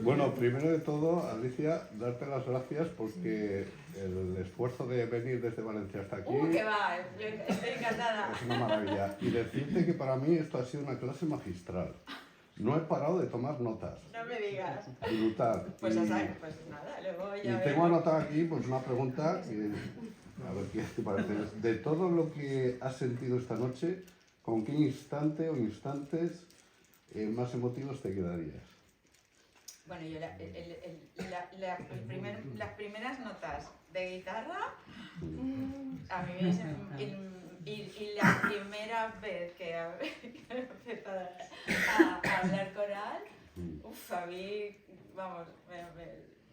Bueno, primero de todo, Alicia, darte las gracias porque el esfuerzo de venir desde Valencia hasta aquí
¡Que va! Yo estoy encantada.
es una maravilla. Y decirte que para mí esto ha sido una clase magistral. No he parado de tomar notas.
No me digas.
Brutal.
Pues,
Y-
pues nada, luego
Y
ya
tengo
veremos.
anotada aquí pues una pregunta que, a ver qué te parece. De todo lo que has sentido esta noche, ¿con qué instante o instantes más emotivos te quedarías?
Bueno, yo las primeras notas de guitarra, a mí y la primera vez que he empezado a hablar coral, a mí, vamos,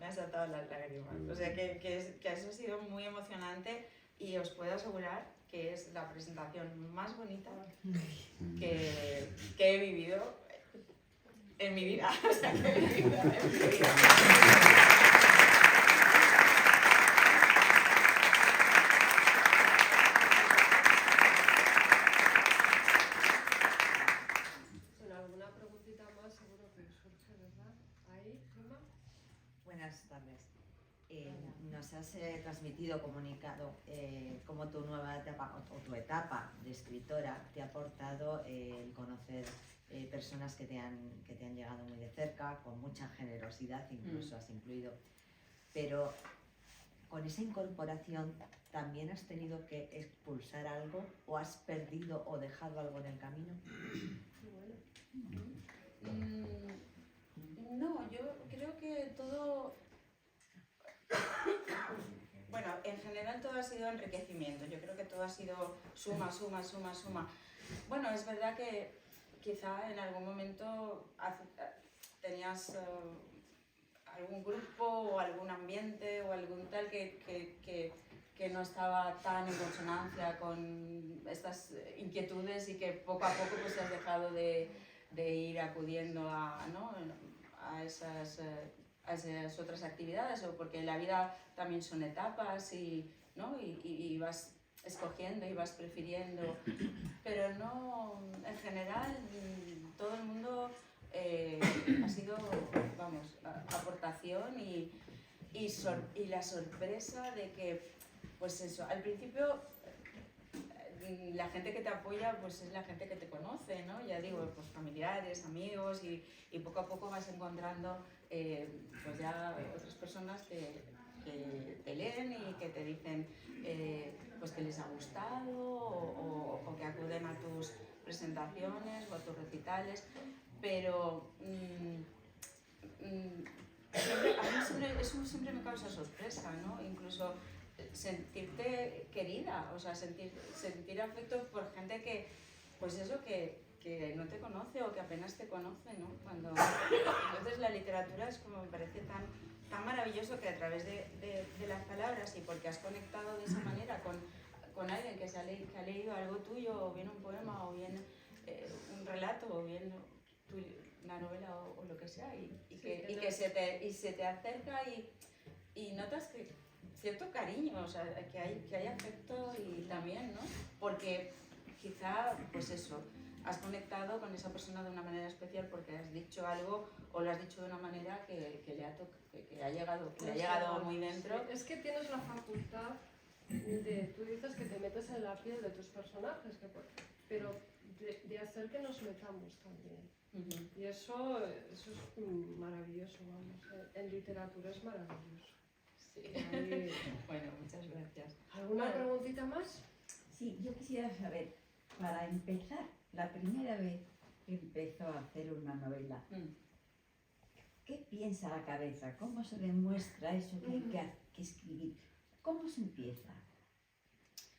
me ha saltado las lágrimas. O sea que eso ha sido muy emocionante, y os puedo asegurar que es la presentación más bonita que he vivido en mi vida. O sea, que he vivido en mi vida.
Bueno, alguna preguntita más seguro que surge, ¿verdad? Ahí, Gemma.
Buenas tardes. Nos has transmitido, comunicado cómo tu nueva etapa o tu etapa de escritora te ha aportado el conocer personas que te han llegado muy de cerca, con mucha generosidad, incluso has incluido. Pero con esa incorporación, ¿también has tenido que expulsar algo, o has perdido o dejado algo en el camino?
No, yo creo que todo... Bueno, en general todo ha sido enriquecimiento. Yo creo que todo ha sido suma. Bueno, es verdad que quizá en algún momento tenías algún grupo o algún ambiente o algún tal que no estaba tan en consonancia con estas inquietudes, y que poco a poco pues has dejado de de ir acudiendo a, ¿no? a esas otras actividades, o porque la vida también son etapas ¿no? y vas escogiendo y vas prefiriendo, pero no, en general todo el mundo ha sido, vamos, aportación y la sorpresa de que, pues eso, al principio la gente que te apoya pues es la gente que te conoce, ¿no? Ya digo, pues familiares, amigos, y poco a poco vas encontrando pues ya otras personas que te leen y que te dicen pues que les ha gustado o que acuden a tus presentaciones o a tus recitales, pero a mí eso siempre me causa sorpresa, ¿no? Incluso sentirte querida, o sea, sentir afecto por gente que, pues eso, que no te conoce o que apenas te conoce, ¿no? Entonces la literatura es como, me parece tan maravilloso que a través de las palabras, y porque has conectado de esa manera con alguien que ha leído algo tuyo, o bien un poema, o bien un relato, o bien una novela o lo que sea, y que se te acerca y notas que cierto cariño, o sea, que hay afecto, y también, ¿no? Porque quizá, pues eso, has conectado con esa persona de una manera especial porque has dicho algo, o lo has dicho de una manera que le ha llegado muy dentro.
Sí, es que tienes la facultad tú dices que te metes en la piel de tus personajes, pero de hacer que nos metamos también. Y eso es maravilloso, vamos. En literatura es maravilloso.
Sí. Bueno, muchas gracias.
¿Alguna preguntita más?
Sí, yo quisiera saber, para empezar, la primera vez que empezó a hacer una novela, ¿qué piensa la cabeza? ¿Cómo se demuestra eso que hay que escribir? ¿Cómo se empieza?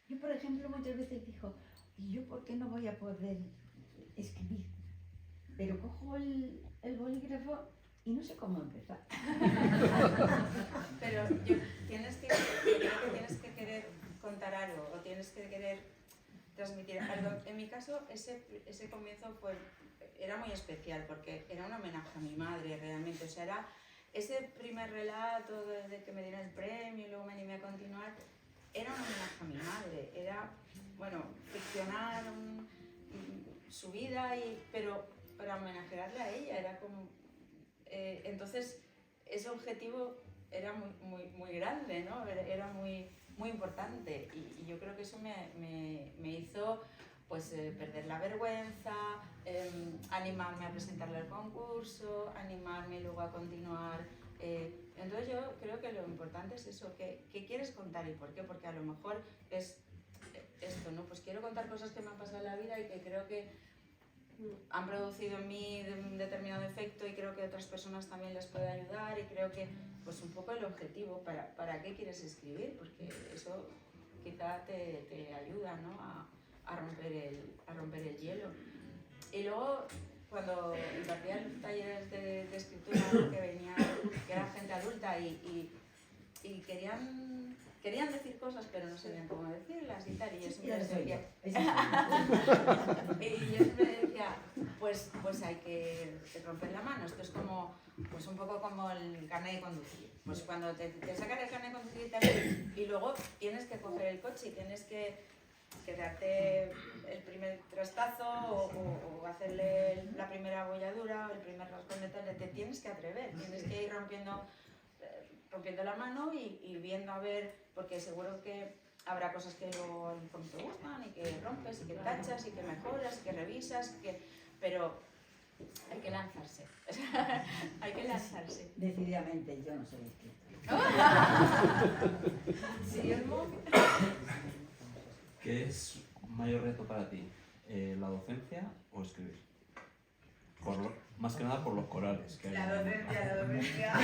Yo, por ejemplo, muchas veces digo, ¿y yo por qué no voy a poder escribir? Pero cojo el bolígrafo y no sé cómo empezar.
Pero yo creo que tienes que querer contar algo, o tienes que querer transmitir algo. En mi caso, ese comienzo era muy especial, porque era un homenaje a mi madre, realmente. O sea, era ese primer relato de que me dieron el premio y luego me animé a continuar, era un homenaje a mi madre. Era, bueno, ficcionar su vida, pero para homenajearle a ella, era como... entonces, ese objetivo era muy grande, ¿no? Era muy importante, y yo creo que eso me hizo pues, perder la vergüenza, animarme a presentarle al concurso, animarme luego a continuar. Entonces yo creo que lo importante es eso, ¿qué quieres contar y por qué? Porque a lo mejor es esto, ¿no? Pues quiero contar cosas que me han pasado en la vida y que creo que han producido en mí un determinado efecto, y creo que a otras personas también les puede ayudar, y creo que pues un poco el objetivo, ¿para qué quieres escribir? Porque eso quizá te ayuda, ¿no? a romper el hielo. Y luego, cuando impartía los talleres de escritura, que era gente adulta y querían decir cosas, pero no sabían cómo decirlas y tal, y yo siempre decía, pues hay que romper la mano. Esto es como, pues un poco como el carnet de conducir. Pues cuando te sacan el carnet de conducir y tal, y luego tienes que coger el coche y tienes que darte el primer trastazo o hacerle la primera abolladura o el primer rascón de tal, te tienes que atrever, tienes que ir rompiendo la mano y viendo a ver, porque seguro que habrá cosas que luego a lo mejor te gustan, y que rompes, y que tachas, y que mejoras, y que revisas, pero hay que lanzarse. Hay que lanzarse.
Decididamente, yo no soy escritora.
Sí,
¿Qué es mayor reto para ti? ¿La docencia o escribir? Más que nada por los corales que hay.
La docencia.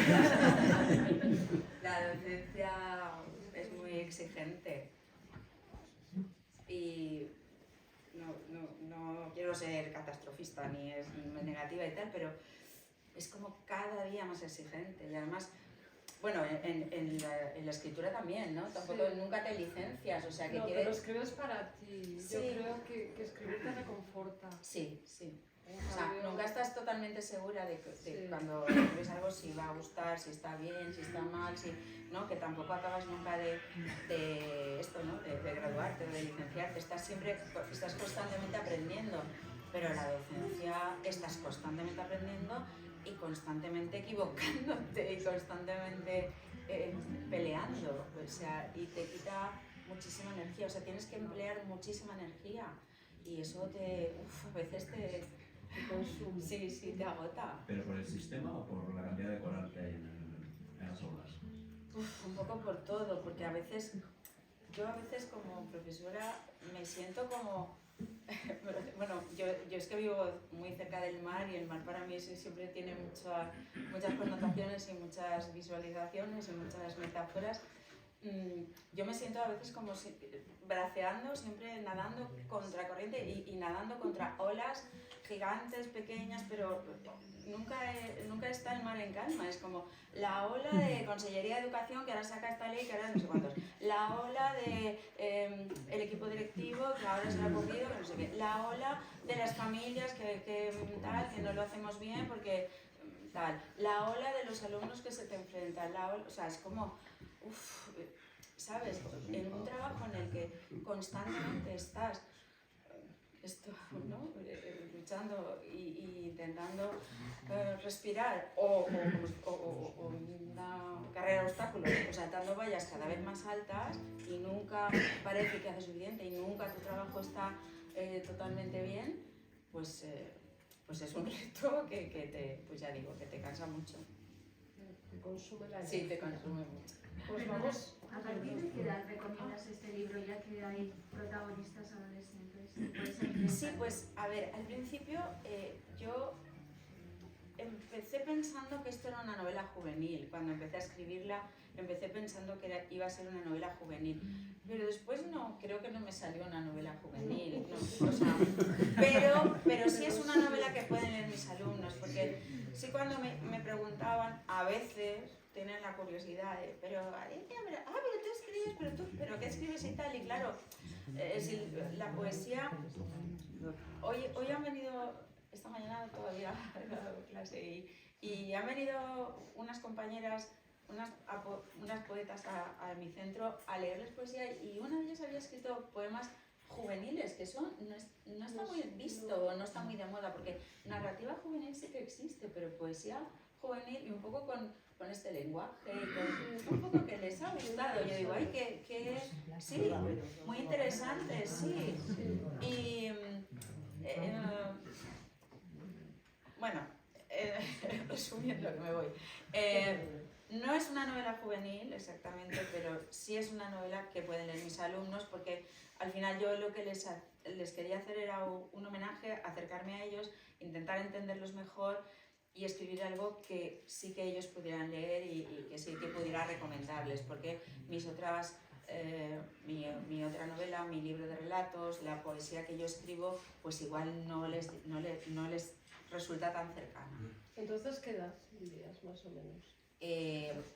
La docencia es muy exigente. Y no quiero ser catastrofista ni es negativa y tal, pero es como cada día más exigente. Y además, bueno, en la escritura también, ¿no? Tampoco nunca te licencias, o sea que
pero escribes para ti.
Sí.
Yo creo que escribir te reconforta.
Sí. O sea,
cambio-
nunca estás totalmente segura de
Sí.
cuando ves algo si va a gustar, si está bien, si está mal, si, ¿no? Que tampoco acabas nunca de esto, ¿no? De graduarte o de licenciarte. Estás constantemente aprendiendo, pero la docencia estás constantemente aprendiendo y constantemente equivocándote y constantemente peleando, o sea, y te quita muchísima energía, o sea, tienes que emplear muchísima energía y eso a veces te
consume.
sí, te agota.
¿Pero por el sistema o por la cantidad de coral que hay en las aulas?
Un poco por todo, porque yo a veces como profesora me siento como, bueno, yo es que vivo muy cerca del mar y el mar para mí siempre tiene muchas connotaciones y muchas visualizaciones y muchas metáforas. Yo me siento a veces como braceando, siempre nadando contra corriente y nadando contra olas gigantes, pequeñas, pero nunca está el mar en calma. Es como la ola de Consellería de Educación que ahora saca esta ley, que ahora no sé cuántos. La ola de el equipo directivo que ahora se lo ha cogido, que no sé qué. La ola de las familias que no lo hacemos bien porque tal. La ola de los alumnos que se te enfrentan. O sea, es como... ¿sabes? En un trabajo en el que constantemente estás ¿no? Luchando y intentando respirar o una carrera de obstáculos o saltando vallas cada vez más altas y nunca parece que haces suficiente y nunca tu trabajo está totalmente bien, pues es un reto que pues ya digo, que te cansa mucho.
Te consume la
Sí, te
energía.
consume mucho.
Pues vamos.
¿A partir de qué edad recomiendas este libro, ya que hay protagonistas adolescentes? ¿Puedes empezar?
Sí, pues a ver, al principio yo empecé pensando que esto era una novela juvenil. Cuando empecé a escribirla, empecé pensando que iba a ser una novela juvenil. Pero después creo que no me salió una novela juvenil. No, o sea, pero sí es una novela que pueden leer mis alumnos, porque sí cuando me preguntaban, a veces tienen la curiosidad de, pero tú escribes, pero ¿qué escribes y tal? Y claro, si la poesía, hoy han venido, esta mañana todavía he dado clase y han venido unas compañeras, unas poetas a mi centro a leerles poesía y una de ellas había escrito poemas juveniles, que eso no está muy visto, no está muy de moda, porque narrativa juvenil sí que existe, pero poesía juvenil y un poco con este lenguaje, un poco que les ha gustado. Yo digo, ay, que sí, muy interesante, sí. Y bueno, resumiendo que me voy. No es una novela juvenil exactamente, pero sí es una novela que pueden leer mis alumnos, porque al final yo lo que les quería hacer era un homenaje, acercarme a ellos, intentar entenderlos mejor y escribir algo que sí que ellos pudieran leer y que sí que pudiera recomendarles, porque mi otra novela, mi libro de relatos, la poesía que yo escribo, pues igual no les resulta tan cercana.
Entonces, ¿qué edad dirías más o menos?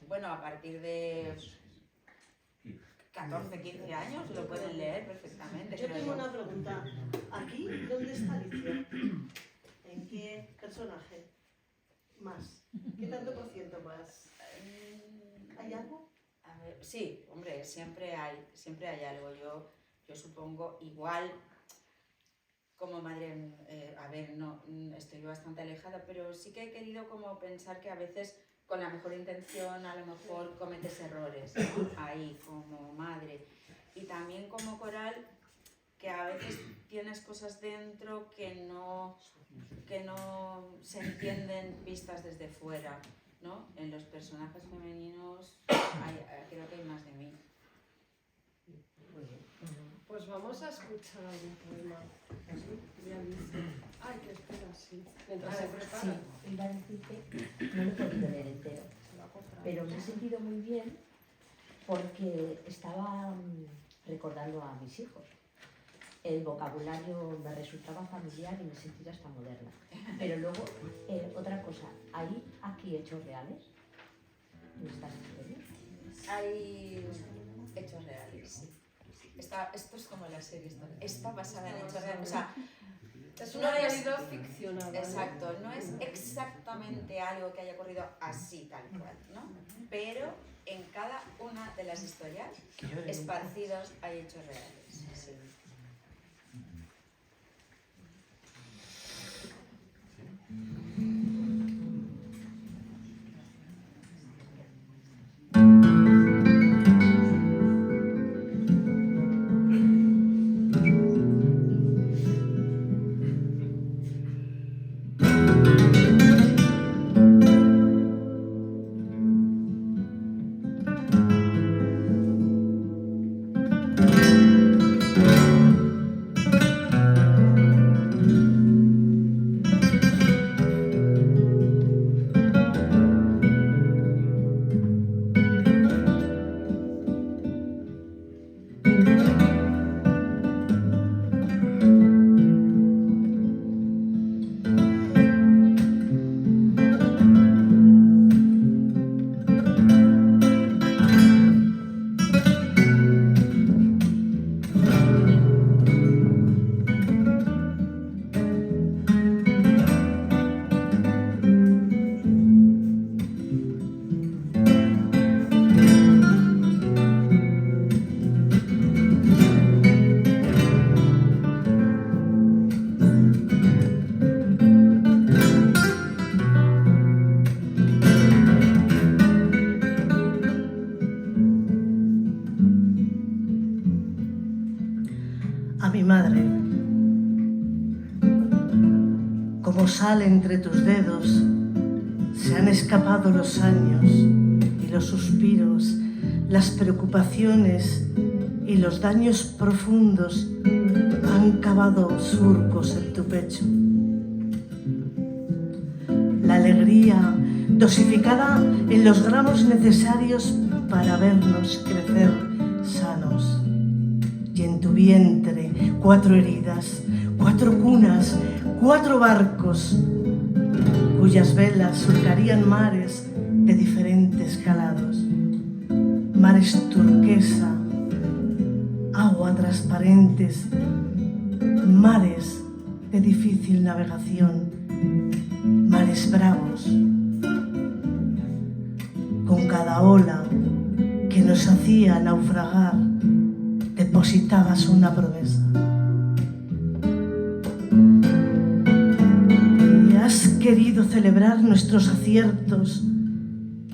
Bueno, a partir de 14, 15 años lo pueden leer perfectamente.
Yo
creo
tengo una pregunta. ¿Aquí dónde está Alicia? ¿En qué personaje? Más. ¿Qué tanto por ciento más? ¿Hay algo?
A ver, sí, hombre, siempre hay algo. Yo supongo, igual como madre, a ver, no estoy bastante alejada, pero sí que he querido como pensar que a veces con la mejor intención a lo mejor cometes errores, ¿no? Ahí como madre. Y también como Coral, que a veces tienes cosas dentro que no se entienden vistas desde fuera, ¿no? En los personajes femeninos creo que hay más de mí.
Pues vamos a escuchar algún poema de Alicia. Ay, que espera, sí. Mientras se prepara.
Sí, iba a decir que no lo he podido leer entero, pero me he sentido muy bien porque estaba recordando a mis hijos. El vocabulario me resultaba familiar y me sentía hasta moderna. Pero luego, otra cosa, ¿hay aquí hechos reales en estas historias?
Hay hechos reales, sí. Esto es como la serie, está basada en hechos reales. O sea,
Es una
No es-
realidad ficcionada. ¿no?
Exacto, no es exactamente algo que haya ocurrido así tal cual, ¿no? Pero en cada una de las historias esparcidos hay hechos reales. Sí.
A mi madre, como sal entre tus dedos, se han escapado los años y los suspiros, las preocupaciones y los daños profundos han cavado surcos en tu pecho. La alegría dosificada en los gramos necesarios para vernos crecer sanos. Y en tu vientre 4 heridas, 4 cunas, 4 barcos, cuyas velas surcarían mares de diferentes calados. Mares turquesa, agua transparentes, mares de difícil navegación, mares bravos. Con cada ola que nos hacía naufragar, depositabas una promesa. Y has querido celebrar nuestros aciertos,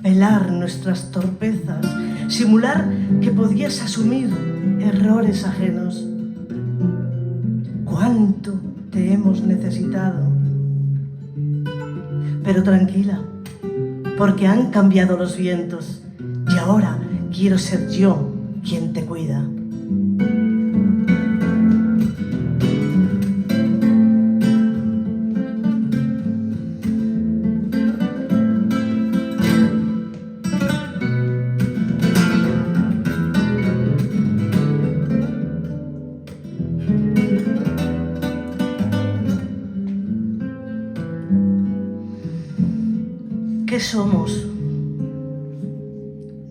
velar nuestras torpezas, simular que podías asumir errores ajenos. ¿Cuánto te hemos necesitado? Pero tranquila, porque han cambiado los vientos y ahora quiero ser yo quien te cuida. ¿Qué somos?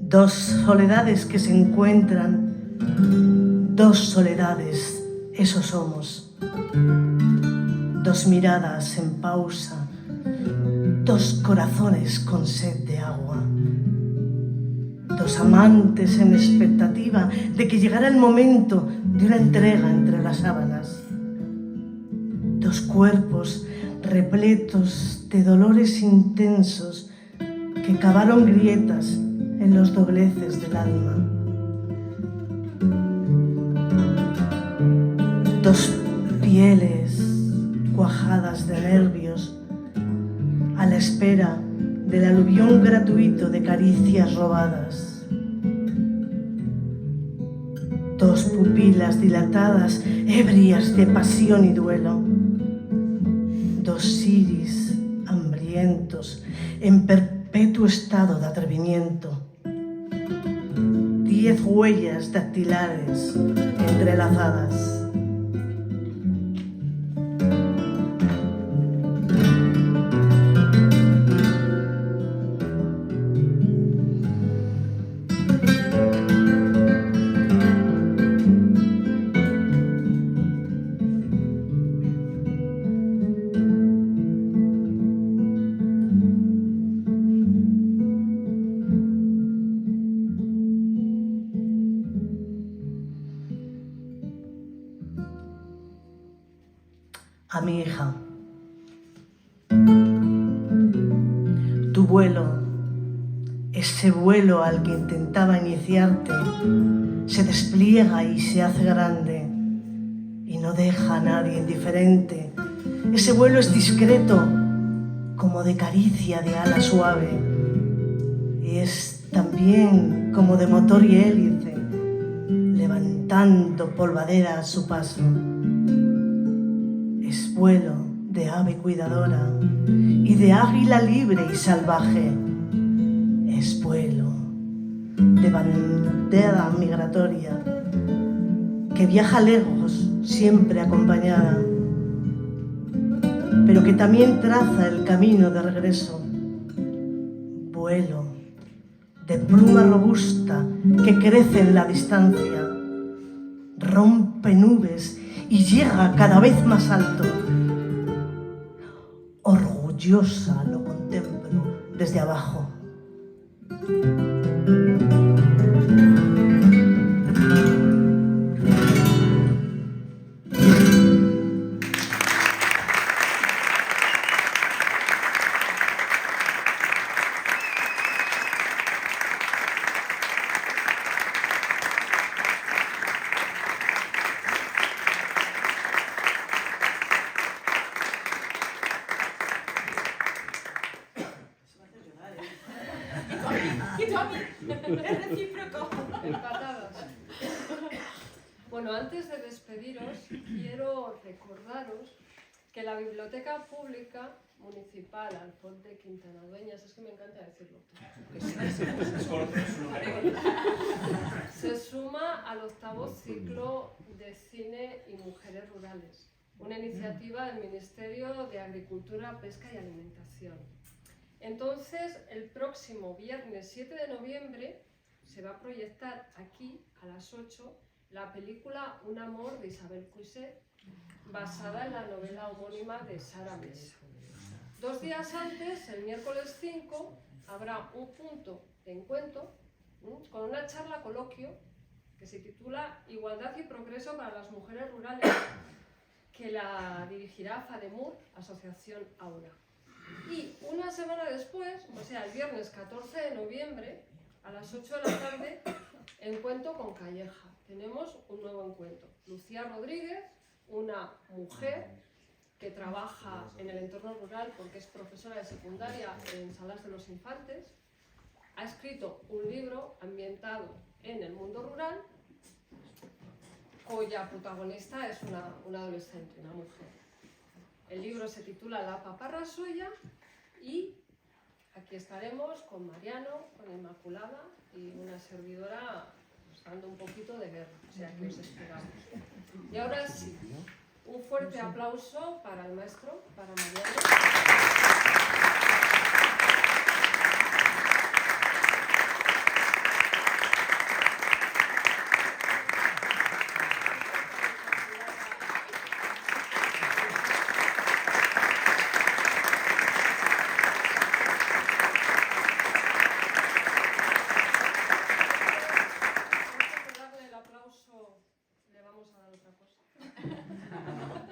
2 soledades que se encuentran, 2 soledades, eso somos. 2 miradas en pausa, 2 corazones con sed de agua. 2 amantes en expectativa de que llegara el momento de una entrega entre las sábanas. 2 cuerpos repletos de dolores intensos que cavaron grietas en los dobleces del alma. 2 pieles cuajadas de nervios a la espera del aluvión gratuito de caricias robadas. 2 pupilas dilatadas, ebrias de pasión y duelo. 2 iris hambrientos en perpetuo estado de atrevimiento. 10 huellas dactilares entrelazadas. vuelo, ese vuelo al que intentaba iniciarte, se despliega y se hace grande y no deja a nadie indiferente. Ese vuelo es discreto, como de caricia de ala suave, y es también como de motor y hélice, levantando polvadera a su paso. Es vuelo de ave cuidadora y de águila libre y salvaje. Es vuelo de bandera migratoria que viaja lejos, siempre acompañada, pero que también traza el camino de regreso. Vuelo de pluma robusta que crece en la distancia, rompe nubes y llega cada vez más alto. Orgullosa lo contemplo desde abajo.
Es recíproco.
Empatadas. Bueno, antes de despediros, quiero recordaros que la Biblioteca Pública Municipal Alfonte Quintana Dueñas, es que me encanta decirlo, se suma al 8º ciclo de cine y mujeres rurales, una iniciativa del Ministerio de Agricultura, Pesca y Alimentación. Entonces, el próximo viernes 7 de noviembre se va a proyectar aquí a las 8 la película Un amor de Isabel Coixet, basada en la novela homónima de Sara Mesa. 2 días antes, el miércoles 5, habrá un punto de encuentro con una charla coloquio que se titula Igualdad y Progreso para las Mujeres Rurales, que la dirigirá FADEMUR, Asociación Aura. Y una semana después, o sea, el viernes 14 de noviembre, a las 8 de la tarde, encuentro con Calleja. Tenemos un nuevo encuentro. Lucía Rodríguez, una mujer que trabaja en el entorno rural porque es profesora de secundaria en Salas de los Infantes, ha escrito un libro ambientado en el mundo rural, cuya protagonista es una adolescente, una mujer. El libro se titula La paparra suya y aquí estaremos con Mariano, con Inmaculada y una servidora pues, dando un poquito de guerra, o sea que os esperamos. Y ahora sí, un fuerte aplauso para el maestro, para Mariano.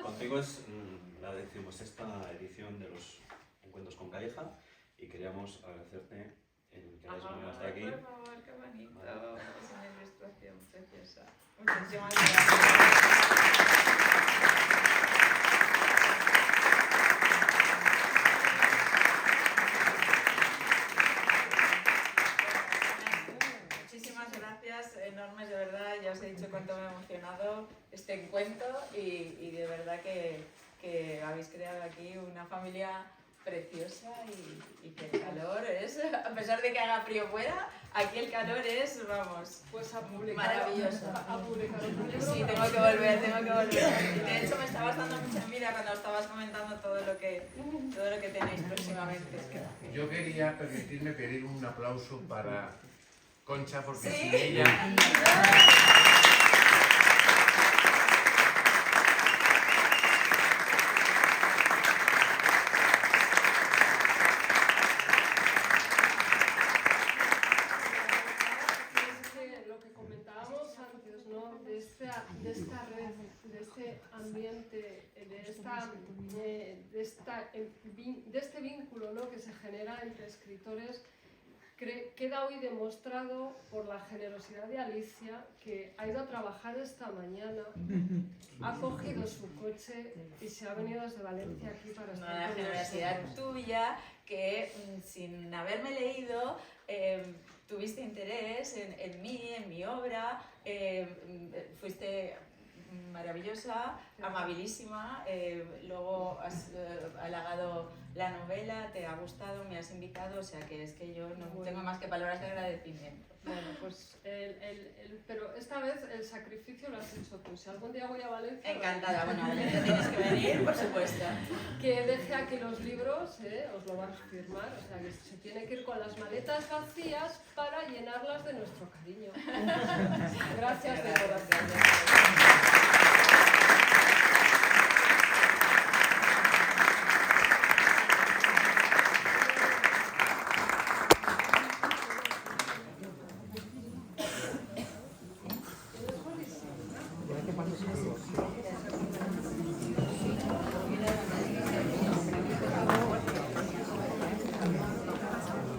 Contigo es la 16ª edición de los Encuentros con Calleja y queríamos agradecerte el que hayas venido hasta aquí.
Por favor, qué bonito. Es una ilustración preciosa. Muchísimas gracias. Muchísimas gracias enormes, de verdad. Ya os he dicho cuánto me ha emocionado este encuentro y de verdad que habéis creado aquí una familia preciosa y que el calor es, a pesar de que haga frío fuera, aquí el calor es, vamos,
Pues a publicar,
maravilloso.
A publicar otro libro.
Sí, tengo que volver. De hecho, me estabas dando mucha envidia cuando estabas comentando todo lo que tenéis próximamente.
Yo quería permitirme pedir un aplauso para Concha, porque
¿Sí?
sin ella...
Lo que comentábamos antes, ¿no? De esta red, de este ambiente, de este vínculo, ¿no? que se genera entre escritores queda hoy demostrado por la generosidad de Alicia, que ha ido a trabajar esta mañana, ha cogido su coche y se ha venido desde Valencia aquí para estar
Una
con
generosidad
nosotros.
tuya que sin haberme leído tuviste interés en mí, en mi obra, fuiste maravillosa, amabilísima, luego has halagado la novela, te ha gustado, me has invitado, o sea que es que yo no tengo más que palabras de agradecimiento.
Bueno, pues pero esta vez el sacrificio lo has hecho tú. Si algún día voy a Valencia...
Encantada, bueno, a Valencia tienes que venir, por supuesto.
Que deje aquí los libros, os lo vas a firmar, o sea que se tiene que ir con las maletas vacías para llenarlas de nuestro cariño. Gracias de corazón.